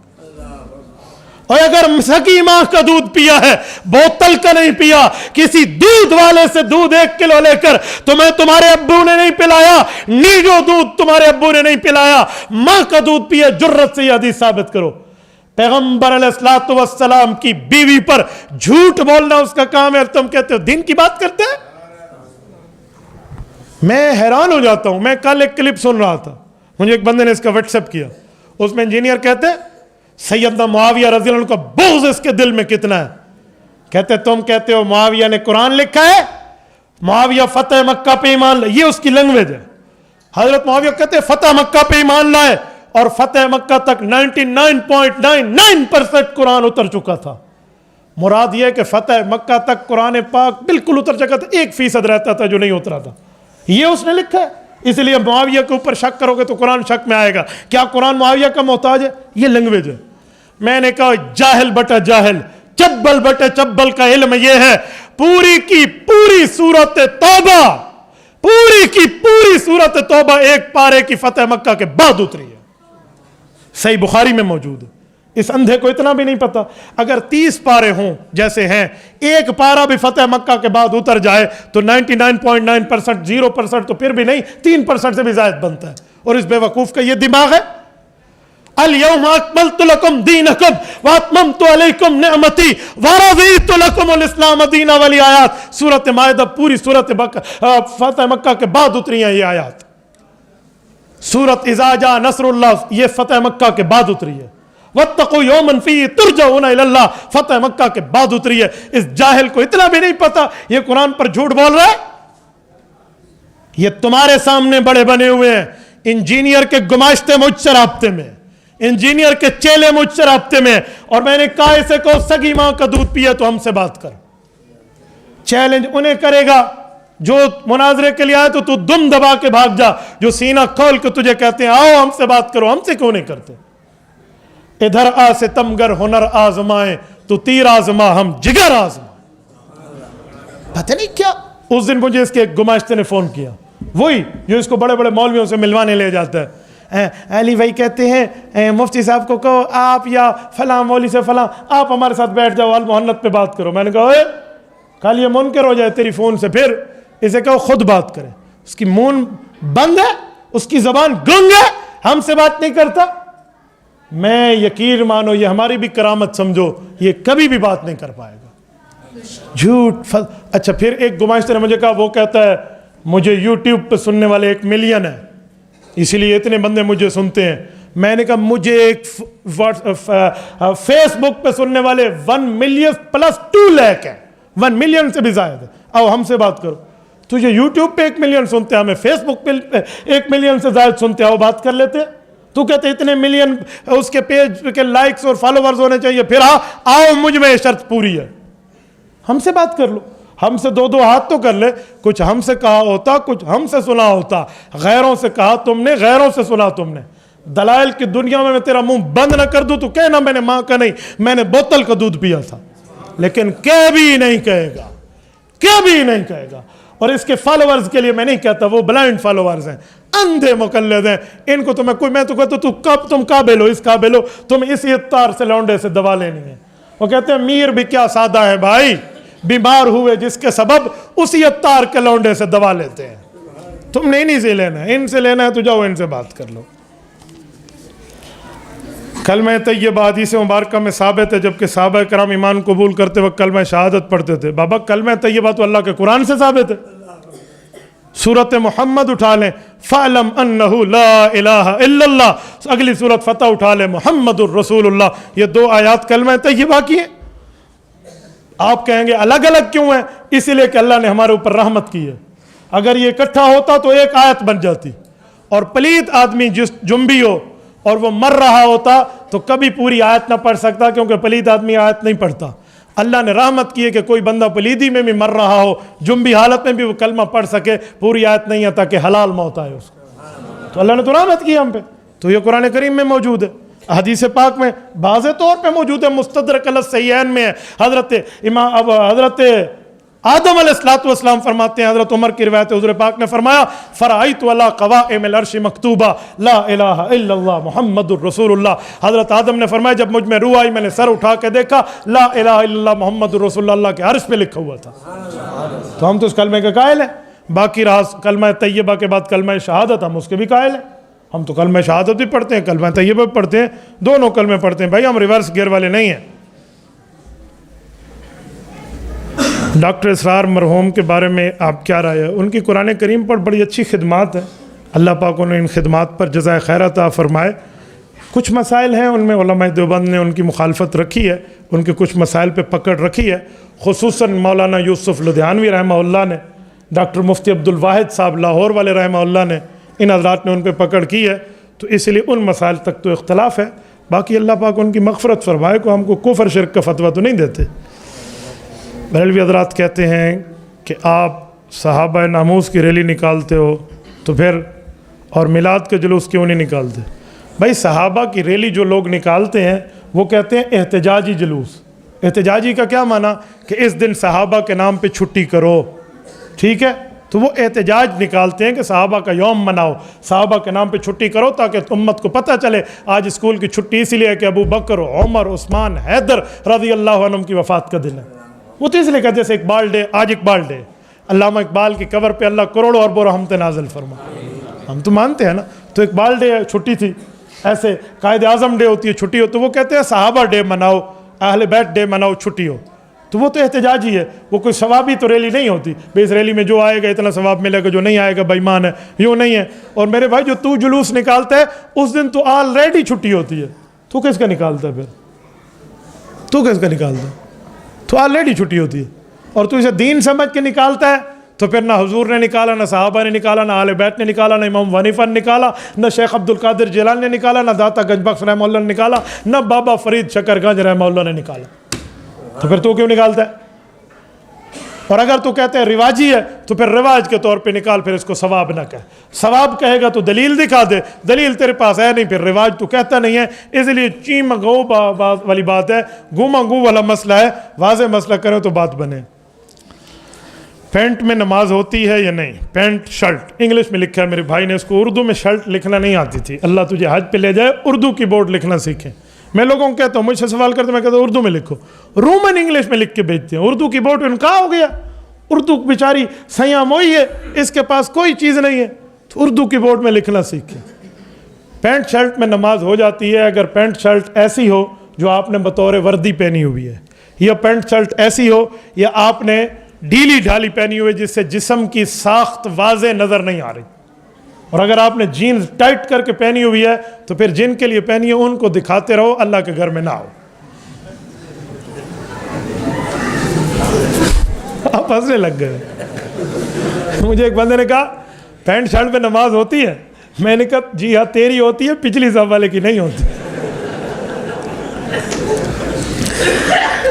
اور اگر سکی ماں کا دودھ پیا ہے, بوتل کا نہیں پیا, کسی دودھ والے سے دودھ 1 کلو لے کر تمہیں تمہارے ابو نے نہیں پلایا, نیجو دودھ تمہارے ابو نے نہیں پلایا, ماں کا دودھ پیا, جرت سے یہ حدیث ثابت کرو. پیغمبر علیہ الصلوۃ والسلام کی بیوی پر جھوٹ بولنا اس کا کام ہے, اور تم کہتے ہو دین کی بات کرتے ہیں. میں حیران ہو جاتا ہوں. میں کل ایک کلپ سن رہا تھا, مجھے ایک بندے نے اس کا واٹس ایپ کیا. اس میں انجینئر کہتے سیدنا معاویہ رضی اللہ عنہ کا بغض اس کے دل میں کتنا ہے. کہتے تم کہتے ہو معاویہ نے قرآن لکھا ہے, معاویہ فتح مکہ پہ ایمان لائے, یہ اس کی لینگویج ہے. حضرت معاویہ کہتے ہیں فتح مکہ پہ ایمان لائے, اور فتح مکہ تک 99.99% قرآن اتر چکا تھا. مراد یہ کہ فتح مکہ تک قرآن پاک بالکل اتر چکا تھا, 1% رہتا تھا جو نہیں اترا تھا. یہ اس نے لکھا ہے. اس لیے معاویہ کے اوپر شک کرو گے تو قرآن شک میں آئے گا. کیا قرآن معاویہ کا محتاج ہے؟ یہ لینگویج ہے. میں نے کہا جاہل بٹا جاہل, چبل بٹا چبل کا علم یہ ہے, پوری کی پوری سورت توبہ, پوری کی پوری سورت توبہ ایک پارے کی فتح مکہ کے بعد اتری ہے. صحیح بخاری میں موجود ہے. اس اندھے کو اتنا بھی نہیں پتا. اگر 30 پارے ہوں جیسے ہیں, ایک پارا بھی فتح مکہ کے بعد اتر جائے تو 99.9%, 0% تو پھر بھی نہیں, 3% سے بھی زائد بنتا ہے. اور اس بے وقوف کا یہ دماغ ہے. اليوم اکملت لکم دینکم واتممت علیکم نعمتی ورضیت لکم الاسلام دینا والی آیات سورۃ مائدہ, پوری سورۃ فتح مکہ کے بعد اتری ہیں یہ آیات. سورۃ اذا جاء نصر اللہ یہ فتح مکہ کے بعد اتری ہے. واتقوا یوما فیہ ترجعون الی اللہ فتح مکہ کے بعد اتری ہے. اس جاہل کو اتنا بھی نہیں پتا یہ قرآن پر جھوٹ بول رہا ہے. یہ تمہارے سامنے بڑے بنے ہوئے ہیں. انجینئر کے گماشتے مجھ سے رابطے میں, انجینئر کے چیلے مجھ سے رابطے میں, اور میں نے کہا اسے کو سگی ماں کا دودھ پیا تو ہم سے بات کر. چیلنج انہیں کرے گا جو مناظرے کے لیے آئے تو تو دم دبا کے بھاگ جا, جو سینہ کھول کے تجھے کہتے ہیں آؤ ہم سے بات کرو. ہم سے کیوں نہیں کرتے؟ ادھر آ ستمگر ہنر آزمائیں تو تیر آزما ہم جگر آزما. پتہ نہیں کیا. اس دن مجھے اس کے ایک گماشتے نے فون کیا, وہی جو اس کو بڑے بڑے مولویوں سے ملوانے لے جاتا ہے. علی بھائی کہتے ہیں مفتی صاحب کو کہو آپ یا فلاں مولوی سے فلاں آپ ہمارے ساتھ بیٹھ جاؤ المحنت پہ بات کرو. میں نے کہا کل یہ منکر ہو جائے تیری فون سے, پھر اسے کہو خود بات کرے. اس کی مون بند ہے, اس کی زبان گنگ ہے, ہم سے بات نہیں کرتا. میں یقین مانو یہ ہماری بھی کرامت سمجھو, یہ کبھی بھی بات نہیں کر پائے گا. جھوٹ. اچھا پھر ایک گماشتے نے مجھے کہا, وہ کہتا ہے مجھے یوٹیوب پہ سننے والے 1 ملین ہیں اسی لیے اتنے بندے مجھے سنتے ہیں. میں نے کہا مجھے ایک فیس بک پہ سننے والے 1 ملین پلس 2 لاکھ ہیں, 1 ملین سے بھی زائد ہے. آؤ ہم سے بات کرو. تجھے یوٹیوب پہ 1 ملین سنتے ہیں, ہمیں فیس بک پہ 1 ملین سے زائد سنتے ہیں, آؤ بات کر لیتے. تو کہتے اتنے ملین اس کے پیج کے لائکس اور فالوورز ہونے چاہیے, پھر آؤ مجھ میں یہ شرط پوری ہے, ہم سے بات کر لو. ہم سے 2 ہاتھ تو کر لے. کچھ ہم سے کہا ہوتا, کچھ ہم سے سنا ہوتا. غیروں سے کہا تم نے, غیروں سے سنا تم نے. دلائل کی دنیا میں تیرا منہ بند نہ کر دوں تو کہنا میں نے ماں کا نہیں, میں نے بوتل کا دودھ پیا تھا. لیکن کبھی نہیں کہے گا, کبھی نہیں کہے گا. اور اس کے فالوورز کے لیے میں نہیں کہتا, وہ بلائنڈ فالوورز ہیں, اندھے مقلد ہیں. ان کو تو میں تو کہتا تو کب تم قابل ہو, اس قابل ہو, تم اسی اتار سے لونڈے سے دوا لینی ہے. وہ کہتے ہیں میر بھی کیا سادہ ہے بھائی, بیمار ہوئے جس کے سبب اسی اتار کے لونڈے سے دوا لیتے ہیں. تم نے انہی سے لینا ہے, ان سے لینا ہے تو جاؤ ان سے بات کر لو. کلمہ طیبہ حدیث مبارکہ میں ثابت ہے, جبکہ صحابہ کرام ایمان قبول کرتے وقت کلمہ شہادت پڑھتے تھے. بابا کلمہ طیبہ تو اللہ کے قرآن سے ثابت ہے. سورت محمد اٹھا لیں, فَعْلَمْ أَنَّهُ لَا إِلَهَ إِلَّا اللَّهِ. اگلی سورت فتح اٹھا لیں, محمد الرسول اللہ. یہ 2 آیات کلمہ طیبہ کی ہیں. آپ کہیں گے الگ الگ کیوں ہیں؟ اسی لیے کہ اللہ نے ہمارے اوپر رحمت کی ہے. اگر یہ اکٹھا ہوتا تو ایک آیت بن جاتی. اور پلید آدمی جس جنبی ہو اور وہ مر رہا ہوتا تو کبھی پوری آیت نہ پڑھ سکتا, کیونکہ پلید آدمی آیت نہیں پڑھتا. اللہ نے رحمت کی ہے کہ کوئی بندہ پلیدی میں بھی مر رہا ہو, جنبی حالت میں بھی وہ کلمہ پڑھ سکے. پوری آیت نہیں ہے تاکہ حلال موت آئے اس کو. تو اللہ نے تو رحمت کی ہم پہ. تو یہ قرآن کریم میں موجود ہے, حدیث پاک میں واضح طور پہ موجود ہے, مستدرک علی الصحیحین میں ہے. حضرت آدم علیہ السلام فرماتے ہیں, حضرت عمر کی روایت ہے, حضور پاک نے فرمایا فرأیت علی قوائم العرش مکتوبہ لا الہ الا اللہ محمد الرسول اللہ. حضرت آدم نے فرمایا جب مجھ میں روح آئی میں نے سر اٹھا کے دیکھا لا الہ الا اللہ محمد الرسول اللہ کے عرش پہ لکھا ہوا تھا. تو ہم تو اس کلمے کے قائل ہیں. باقی رہا کلمہ طیبہ کے بعد کلمہ شہادت, ہم اس کے بھی قائل ہیں. ہم تو کلمہ شہادت بھی پڑھتے ہیں, کلمہ طیبہ بھی پڑھتے ہیں, دونوں کلمے پڑھتے ہیں بھائی, ہم ریورس گیئر والے نہیں ہیں. ڈاکٹر اسرار مرحوم کے بارے میں آپ کیا رائے ہے؟ ان کی قرآن کریم پر بڑی اچھی خدمات ہیں, اللہ پاک انہیں ان خدمات پر جزائے خیر عطا فرمائے. کچھ مسائل ہیں ان میں علماء دیوبند نے ان کی مخالفت رکھی ہے، ان کے کچھ مسائل پہ پکڑ رکھی ہے، خصوصاً مولانا یوسف لدھیانوی رحمہ اللہ نے، ڈاکٹر مفتی عبدالواحد صاحب لاہور والے رحمہ اللہ نے، ان حضرات نے ان پہ پکڑ کی ہے، تو اس لیے ان مسائل تک تو اختلاف ہے۔ باقی اللہ پاک ان کی مغفرت فرمائے، کو ہم کو کفر شرک کا فتویٰ تو نہیں دیتے۔ بریلوی حضرات کہتے ہیں کہ آپ صحابہ ناموس کی ریلی نکالتے ہو تو پھر اور میلاد کے جلوس کیوں نہیں نکالتے؟ بھائی صحابہ کی ریلی جو لوگ نکالتے ہیں وہ کہتے ہیں احتجاجی جلوس۔ احتجاجی کا کیا معنی؟ کہ اس دن صحابہ کے نام پہ چھٹی کرو، ٹھیک ہے؟ تو وہ احتجاج نکالتے ہیں کہ صحابہ کا یوم مناؤ، صحابہ کے نام پہ چھٹی کرو تاکہ امت کو پتہ چلے آج اسکول کی چھٹی اسی لیے کہ ابو بکر، عمر، عثمان، حیدر رضی اللہ عنہم کی وفات کا دن ہے۔ وہ تو اس لیے کہتے جیسے اقبال ڈے، آج اقبال ڈے، علامہ اقبال کی قبر پہ اللہ کروڑوں اربوں رحمت نازل فرما، ہم تو مانتے ہیں نا، تو اقبال ڈے چھٹی تھی، ایسے قائد اعظم ڈے ہوتی ہے چھٹی ہو، تو وہ کہتے ہیں صحابہ ڈے مناؤ، اہل بیت ڈے مناؤ، چھٹی ہو، تو وہ تو احتجاجی ہے، وہ کوئی ثوابی تو ریلی نہیں ہوتی، بھئی اس ریلی میں جو آئے گا اتنا ثواب ملے گا، جو نہیں آئے گا بے ایمان ہے، یوں نہیں ہے۔ اور میرے بھائی جو تو جلوس نکالتا ہے اس دن تو آلریڈی چھٹی ہوتی ہے، تو کس کا نکالتا ہے پھر؟ تو کس کا نکالتا ہے؟ تو آلریڈی چھٹی ہوتی ہے، اور تو اسے دین سمجھ کے نکالتا ہے، تو پھر نہ حضور نے نکالا، نہ صحابہ نے نکالا، نہ اہل بیت نے نکالا، نہ امام حنیفہ نے نکالا، نہ شیخ عبد القادر جیلانی نے نکالا، نہ داتا گنج بخش رحمہ اللہ نے نکالا، نہ بابا فرید شکر گنج رحمہ اللہ نے نکالا، تو پھر تو کیوں نکالتا ہے؟ اور اگر تو کہتے ہیں رواجی ہے تو پھر رواج کے طور پہ نکال، پھر اس کو ثواب نہ کہے، ثواب کہے گا تو دلیل دکھا دے، دلیل تیرے پاس ہے نہیں، پھر رواج تو کہتا نہیں ہے، اس لیے چیم گو والی بات ہے، گوما گو والا مسئلہ ہے، واضح مسئلہ کریں تو بات بنے۔ پینٹ میں نماز ہوتی ہے یا نہیں؟ پینٹ شرٹ انگلش میں لکھا ہے، میرے بھائی نے اس کو اردو میں شرٹ لکھنا نہیں آتی تھی، اللہ تجھے حج پہ لے جائے اردو کی بورڈ لکھنا سیکھیں۔ میں لوگوں کو کہتا ہوں، مجھ سے سوال کرتے میں کہتا ہوں اردو میں لکھو، رومن انگلش میں لکھ کے بھیجتے ہیں، اردو کی بورڈ ان کا ہو گیا، اردو بیچاری سیاں موئی ہے، اس کے پاس کوئی چیز نہیں ہے، تو اردو کی بورڈ میں لکھنا سیکھیں۔ پینٹ شرٹ میں نماز ہو جاتی ہے اگر پینٹ شرٹ ایسی ہو جو آپ نے بطور وردی پہنی ہوئی ہے، یا پینٹ شرٹ ایسی ہو یا آپ نے ڈھیلی ڈھالی پہنی ہوئی جس سے جسم کی ساخت واضح نظر نہیں آ رہی، اور اگر آپ نے جینز ٹائٹ کر کے پہنی ہوئی ہے تو پھر جن کے لیے پہنی ہے ان کو دکھاتے رہو، اللہ کے گھر میں نہ ہو۔ آپ ہنسنے لگ گئے۔ مجھے ایک بندے نے کہا پینٹ شرٹ پہ نماز ہوتی ہے، میں نے کہا جی ہاں تیری ہوتی ہے، پچھلی صف والے کی نہیں ہوتی۔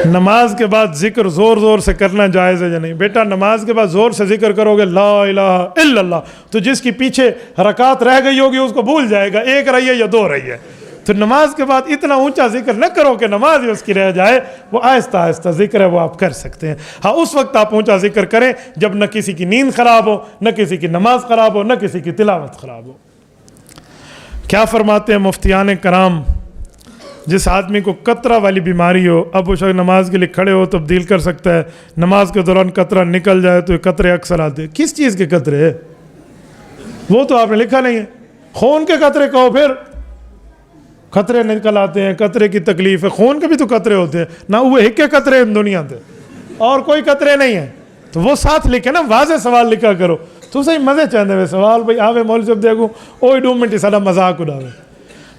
نماز کے بعد ذکر زور زور سے کرنا جائز ہے یا نہیں؟ بیٹا نماز کے بعد زور سے ذکر کرو گے لا الہ الا اللہ، تو جس کی پیچھے رکعت رہ گئی ہوگی اس کو بھول جائے گا، ایک رہی ہے یا دو رہی ہے، تو نماز کے بعد اتنا اونچا ذکر نہ کرو کہ نماز ہی اس کی رہ جائے، وہ آہستہ آہستہ ذکر ہے وہ آپ کر سکتے ہیں۔ ہاں اس وقت آپ اونچا ذکر کریں جب نہ کسی کی نیند خراب ہو، نہ کسی کی نماز خراب ہو، نہ کسی کی تلاوت خراب ہو۔ کیا فرماتے ہیں مفتیان کرام؟ جس آدمی کو قطرہ والی بیماری ہو، اب وہ شخص نماز کے لیے کھڑے ہو تبدیل کر سکتا ہے، نماز کے دوران قطرہ نکل جائے تو یہ قطرے اکثر آتے ہیں، کس چیز کے قطرے ہے؟ وہ تو آپ نے لکھا نہیں ہے، خون کے قطرے کہو، پھر قطرے نکل آتے ہیں، قطرے کی تکلیف ہے، خون کے بھی تو قطرے ہوتے ہیں، نہ وہ ایک کے قطرے ہیں دنیا تے اور کوئی قطرے نہیں ہیں، تو وہ ساتھ لکھے نا، واضح سوال لکھا کرو، تو صحیح مزے چاہتے ہوئے سوال بھائی آوے مول صاحب دیکھو اوئی 2 منٹ سارا مذاق اڑاوے۔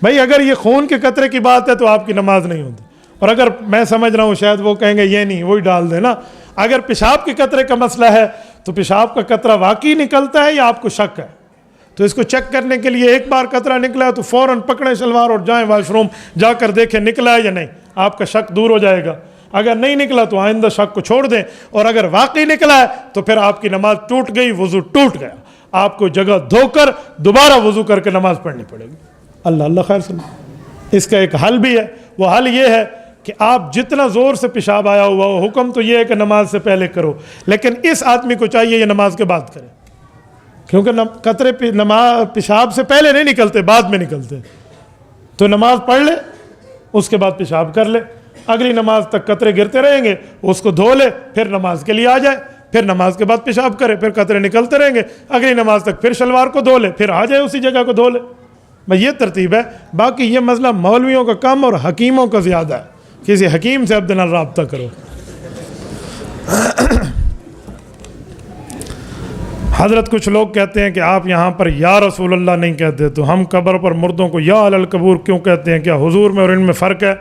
بھائی اگر یہ خون کے قطرے کی بات ہے تو آپ کی نماز نہیں ہوتی، اور اگر میں سمجھ رہا ہوں شاید وہ کہیں گے یہ نہیں، وہی ڈال دیں نا۔ اگر پیشاب کے قطرے کا مسئلہ ہے تو پیشاب کا قطرہ واقعی نکلتا ہے یا آپ کو شک ہے، تو اس کو چیک کرنے کے لیے ایک بار قطرہ نکلا ہے تو فوراً پکڑیں شلوار اور جائیں واش روم جا کر دیکھیں نکلا ہے یا نہیں، آپ کا شک دور ہو جائے گا۔ اگر نہیں نکلا تو آئندہ شک کو چھوڑ دیں، اور اگر واقعی نکلا ہے تو پھر آپ کی نماز ٹوٹ گئی، وضو ٹوٹ گیا، آپ کو جگہ دھو کر دوبارہ وضو کر کے نماز پڑھنی پڑے گی۔ اللہ خیر سن۔ اس کا ایک حل بھی ہے، وہ حل یہ ہے کہ آپ جتنا زور سے پیشاب آیا ہوا ہو، حکم تو یہ ہے کہ نماز سے پہلے کرو، لیکن اس آدمی کو چاہیے یہ نماز کے بعد کرے، کیونکہ قطرے پیشاب سے پہلے نہیں نکلتے، بعد میں نکلتے، تو نماز پڑھ لے اس کے بعد پیشاب کر لے، اگلی نماز تک قطرے گرتے رہیں گے، اس کو دھو لے، پھر نماز کے لیے آ جائے، پھر نماز کے بعد پیشاب کرے، پھر قطرے نکلتے رہیں گے، اگلی نماز تک پھر شلوار کو دھو لے، پھر آ جائے اسی جگہ کو دھو لے۔ بھائی یہ ترتیب ہے، باقی یہ مسئلہ مولویوں کا کم اور حکیموں کا زیادہ ہے، کسی حکیم سے ابدنا رابطہ کرو۔ حضرت کچھ لوگ کہتے ہیں کہ آپ یہاں پر یا رسول اللہ نہیں کہتے، تو ہم قبر پر مردوں کو یا علی القبور کیوں کہتے ہیں؟ کیا حضور میں اور ان میں فرق ہے؟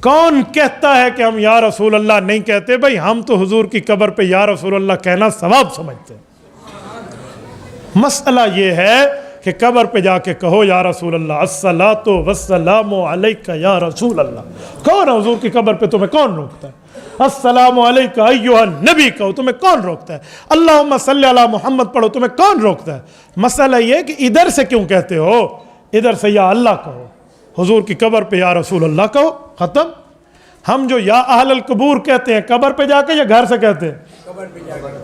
کون کہتا ہے کہ ہم یا رسول اللہ نہیں کہتے؟ بھائی ہم تو حضور کی قبر پہ یا رسول اللہ کہنا ثواب سمجھتے ہیں۔ مسئلہ یہ ہے کہ قبر پہ جا کے کہو یا رسول اللہ، الصلاۃ والسلام علیک یا رسول اللہ۔ کون ہے حضور کی قبر پہ؟ تمہیں کون روکتا ہے؟ السلام علیک ایھا النبی کہو، تمہیں کون روکتا ہے؟ اللہم صلی علی محمد پڑھو، تمہیں کون روکتا ہے؟ مسئلہ یہ ہے کہ ادھر سے کیوں کہتے ہو؟ ادھر سے یا اللہ کہو، حضور کی قبر پہ یا رسول اللہ کہو، ختم۔ ہم جو یا اہل القبور کہتے ہیں قبر پہ جا کے یا گھر سے کہتے ہیں؟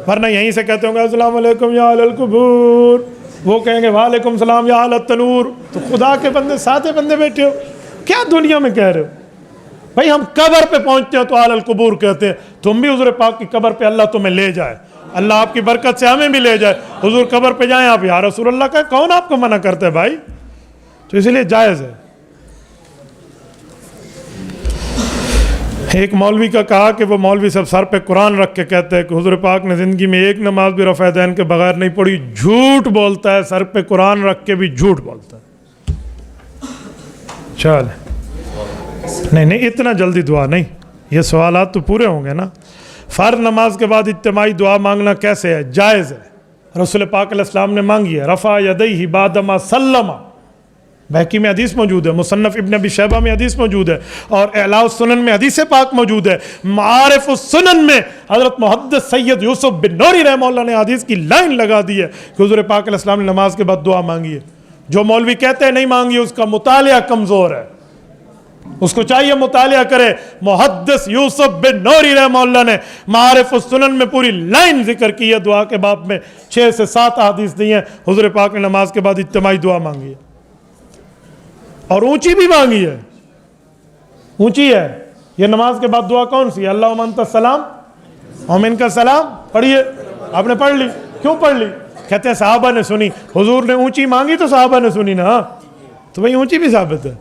ورنہ یہیں سے کہتے ہوں گے السلام علیکم یا اہل القبور، وہ کہیں گے وعلیکم السلام یا اہل التنور۔ تو خدا کے بندے ساتھے بندے بیٹھے ہو، کیا دنیا میں کہہ رہے ہو؟ بھائی ہم قبر پہ پہنچتے ہیں تو اہل القبور کہتے ہیں، تم بھی حضور پاک کی قبر پہ اللہ تمہیں لے جائے، اللہ آپ کی برکت سے ہمیں بھی لے جائے، حضور قبر پہ جائیں آپ یا رسول اللہ کا، کون آپ کو منع کرتے ہے بھائی؟ تو اس لیے جائز ہے۔ ایک مولوی کا کہا کہ وہ مولوی سب سر پہ قرآن رکھ کے کہتے ہیں کہ حضور پاک نے زندگی میں ایک نماز بھی رفع دین کے بغیر نہیں پڑھی۔ جھوٹ بولتا ہے، سر پہ قرآن رکھ کے بھی جھوٹ بولتا ہے۔ چل نہیں اتنا جلدی دعا نہیں، یہ سوالات تو پورے ہوں گے نا۔ فرض نماز کے بعد اجتماعی دعا مانگنا کیسے ہے؟ جائز ہے، رسول پاک علیہ السلام نے مانگی ہے۔ رفع یدیہ بعد ما سلم، بہقی میں حدیث موجود ہے، مصنف ابن ابی شیبہ میں حدیث موجود ہے، اور اعلاء السنن میں حدیث پاک موجود ہے۔ معارف السنن میں حضرت محدث سید یوسف بن نوری رحمہ اللہ نے حدیث کی لائن لگا دی ہے کہ حضور پاک علیہ السلام نے نماز کے بعد دعا مانگی ہے۔ جو مولوی کہتے ہیں نہیں مانگی، اس کا مطالعہ کمزور ہے، اس کو چاہیے مطالعہ کرے۔ محدث یوسف بن نوری رحمہ اللہ نے معارف السنن میں پوری لائن ذکر کی ہے، دعا کے باب میں 6 سے 7 حدیث دی ہیں، حضور پاک نے نماز کے بعد اجتماعی دعا مانگی ہے، اور اونچی بھی مانگی ہے، اونچی ہے۔ یہ نماز کے بعد دعا کون سی ہے؟ اللہم انت السلام و منک السلام، پڑھیے۔ آپ نے پڑھ لی، کیوں پڑھ لی؟ کہتے ہیں صحابہ نے سنی، حضور نے اونچی مانگی تو صحابہ نے سنی نا، تو بھئی اونچی بھی ثابت ہے۔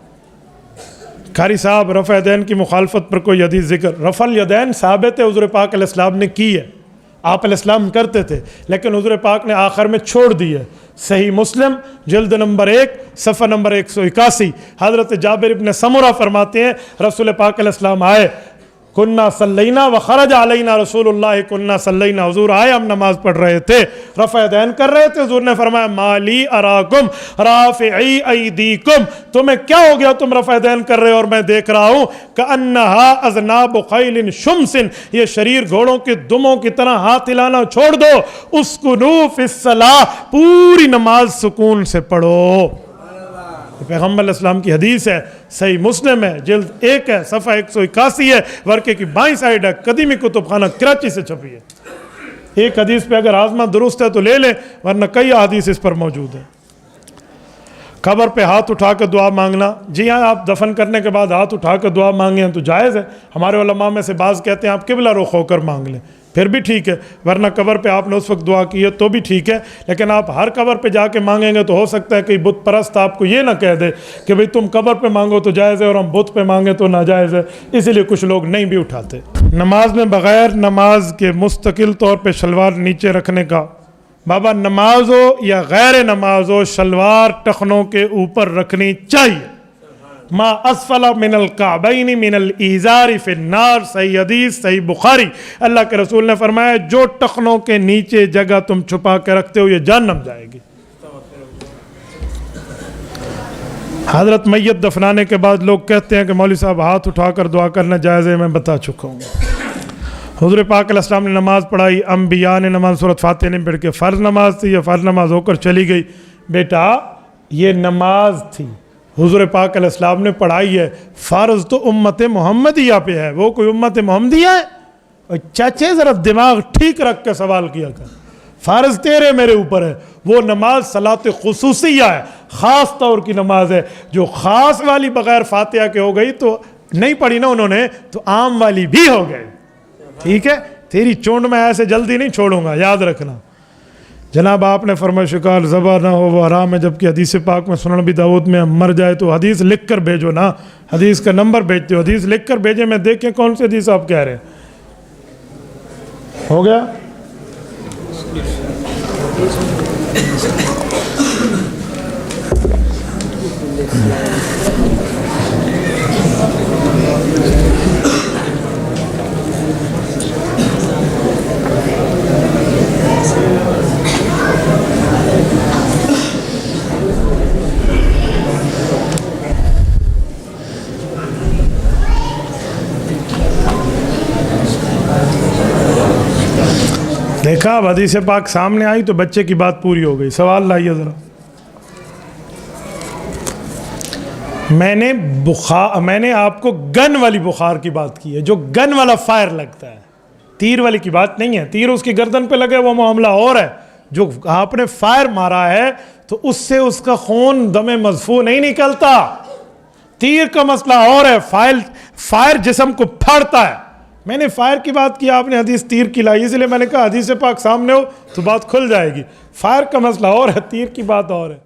قاری صاحب رفع یدین کی مخالفت پر کوئی حدیث ذکر؟ رفع الیدین ثابت ہے، حضور پاک علیہ السلام نے کی ہے، آپ علیہ السلام کرتے تھے، لیکن حضور پاک نے آخر میں چھوڑ دی ہے۔ صحیح مسلم جلد نمبر 1 صفحہ نمبر 181، حضرت جابر ابن سمرہ فرماتے ہیں رسول پاک علیہ السلام آئے، کننا صلینا وخرج علینا رسول اللہ کننا صلینا، حضور آئے ہم نماز پڑھ رہے تھے، رفع یدین کر رہے تھے، حضور نے فرمایا مالی اراکم رافعی ایدیکم، تمہیں کیا ہو گیا تم رفع یدین کر رہے ہو اور میں دیکھ رہا ہوں کأنہا اذناب خیل شمس، یہ شریر گھوڑوں کے دموں کی طرح ہاتھ ہلانا چھوڑ دو، اسکنوا فی الصلاۃ، پوری نماز سکون سے پڑھو۔ پیغمبر علیہ السلام کی حدیث ہے، صحیح مسلم ہے، جلد 1 ہے، صفحہ 181 ہے، ورقے کی بائیں سائڈ ہے، قدیمی کتب خانہ کراچی سے چھپی ہے۔ ایک حدیث پہ اگر آزما درست ہے تو لے لیں، ورنہ کئی حدیث اس پر موجود ہیں۔ قبر پہ ہاتھ اٹھا کر دعا مانگنا، جی ہاں، آپ دفن کرنے کے بعد ہاتھ اٹھا کر دعا مانگیں تو جائز ہے۔ ہمارے علماء میں سے بعض کہتے ہیں آپ قبلہ رخ ہو کر مانگ لیں، پھر بھی ٹھیک ہے، ورنہ قبر پہ آپ نے اس وقت دعا کی ہے تو بھی ٹھیک ہے، لیکن آپ ہر قبر پہ جا کے مانگیں گے تو ہو سکتا ہے کہ بت پرست آپ کو یہ نہ کہہ دے کہ بھئی تم قبر پہ مانگو تو جائز ہے اور ہم بت پہ مانگیں تو ناجائز ہے، اسی لیے کچھ لوگ نہیں بھی اٹھاتے۔ نماز میں بغیر نماز کے مستقل طور پہ شلوار نیچے رکھنے کا، بابا نماز ہو یا غیر نماز ہو شلوار ٹخنوں کے اوپر رکھنی چاہیے۔ ما اسفل من الکعبین من الازار فی النار، صحیح حدیث، صحیح بخاری، اللہ کے رسول نے فرمایا جو ٹخنوں کے نیچے جگہ تم چھپا کے رکھتے ہو یہ جہنم جائے گی۔ حضرت میت دفنانے کے بعد لوگ کہتے ہیں کہ مولوی صاحب ہاتھ اٹھا کر دعا کرنا جائز ہے، میں بتا چکا ہوں۔ حضور پاک علیہ السلام نے نماز پڑھائی، انبیاء نے نماز سورۃ فاتحہ نہیں پڑھ کے، فرض نماز تھی، یہ فرض نماز ہو کر چلی گئی۔ بیٹا یہ نماز تھی، حضور پاک علیہ السلام نے پڑھائی ہے، فرض تو امت محمدیہ پہ ہے، وہ کوئی امت محمدیہ ہے؟ چاچے ذرا دماغ ٹھیک رکھ کے سوال کیا کر، فرض تیرے میرے اوپر ہے، وہ نماز صلاۃ خصوصیہ ہے، خاص طور کی نماز ہے، جو خاص والی بغیر فاتحہ کے ہو گئی تو نہیں پڑھی نا انہوں نے، تو عام والی بھی ہو گئی، ٹھیک ہے؟ تیری چونڈ میں ایسے جلدی نہیں چھوڑوں گا، یاد رکھنا۔ جناب آپ نے فرمایا شکار ذبح نہ ہو وہ حرام ہے، جبکہ حدیث پاک میں سنن نبی داؤد میں مر جائے تو حدیث لکھ کر بھیجو نا، حدیث کا نمبر بھیجتے ہو، حدیث لکھ کر بھیجے، میں دیکھیں کون سی حدیث آپ کہہ رہے ہیں۔ ہو گیا؟ دیکھا اب حدیث پاک سامنے آئی تو بچے کی بات پوری ہو گئی. سوال لائیے ذرا. میں نے آپ کو گن والی بخار کی بات کی ہے, جو گن والا فائر لگتا ہے, تیر والی کی بات نہیں ہے. تیر اس کی گردن پہ لگے وہ معاملہ اور ہے. جو آپ نے فائر مارا ہے تو اس سے اس کا خون دم مضفو نہیں نکلتا. تیر کا مسئلہ اور ہے. فائر جسم کو پھاڑتا ہے. میں نے فائر کی بات کی, آپ نے حدیث تیر کی لائی, اس لیے میں نے کہا حدیث پاک سامنے ہو تو بات کھل جائے گی. فائر کا مسئلہ اور ہے, تیر کی بات اور ہے.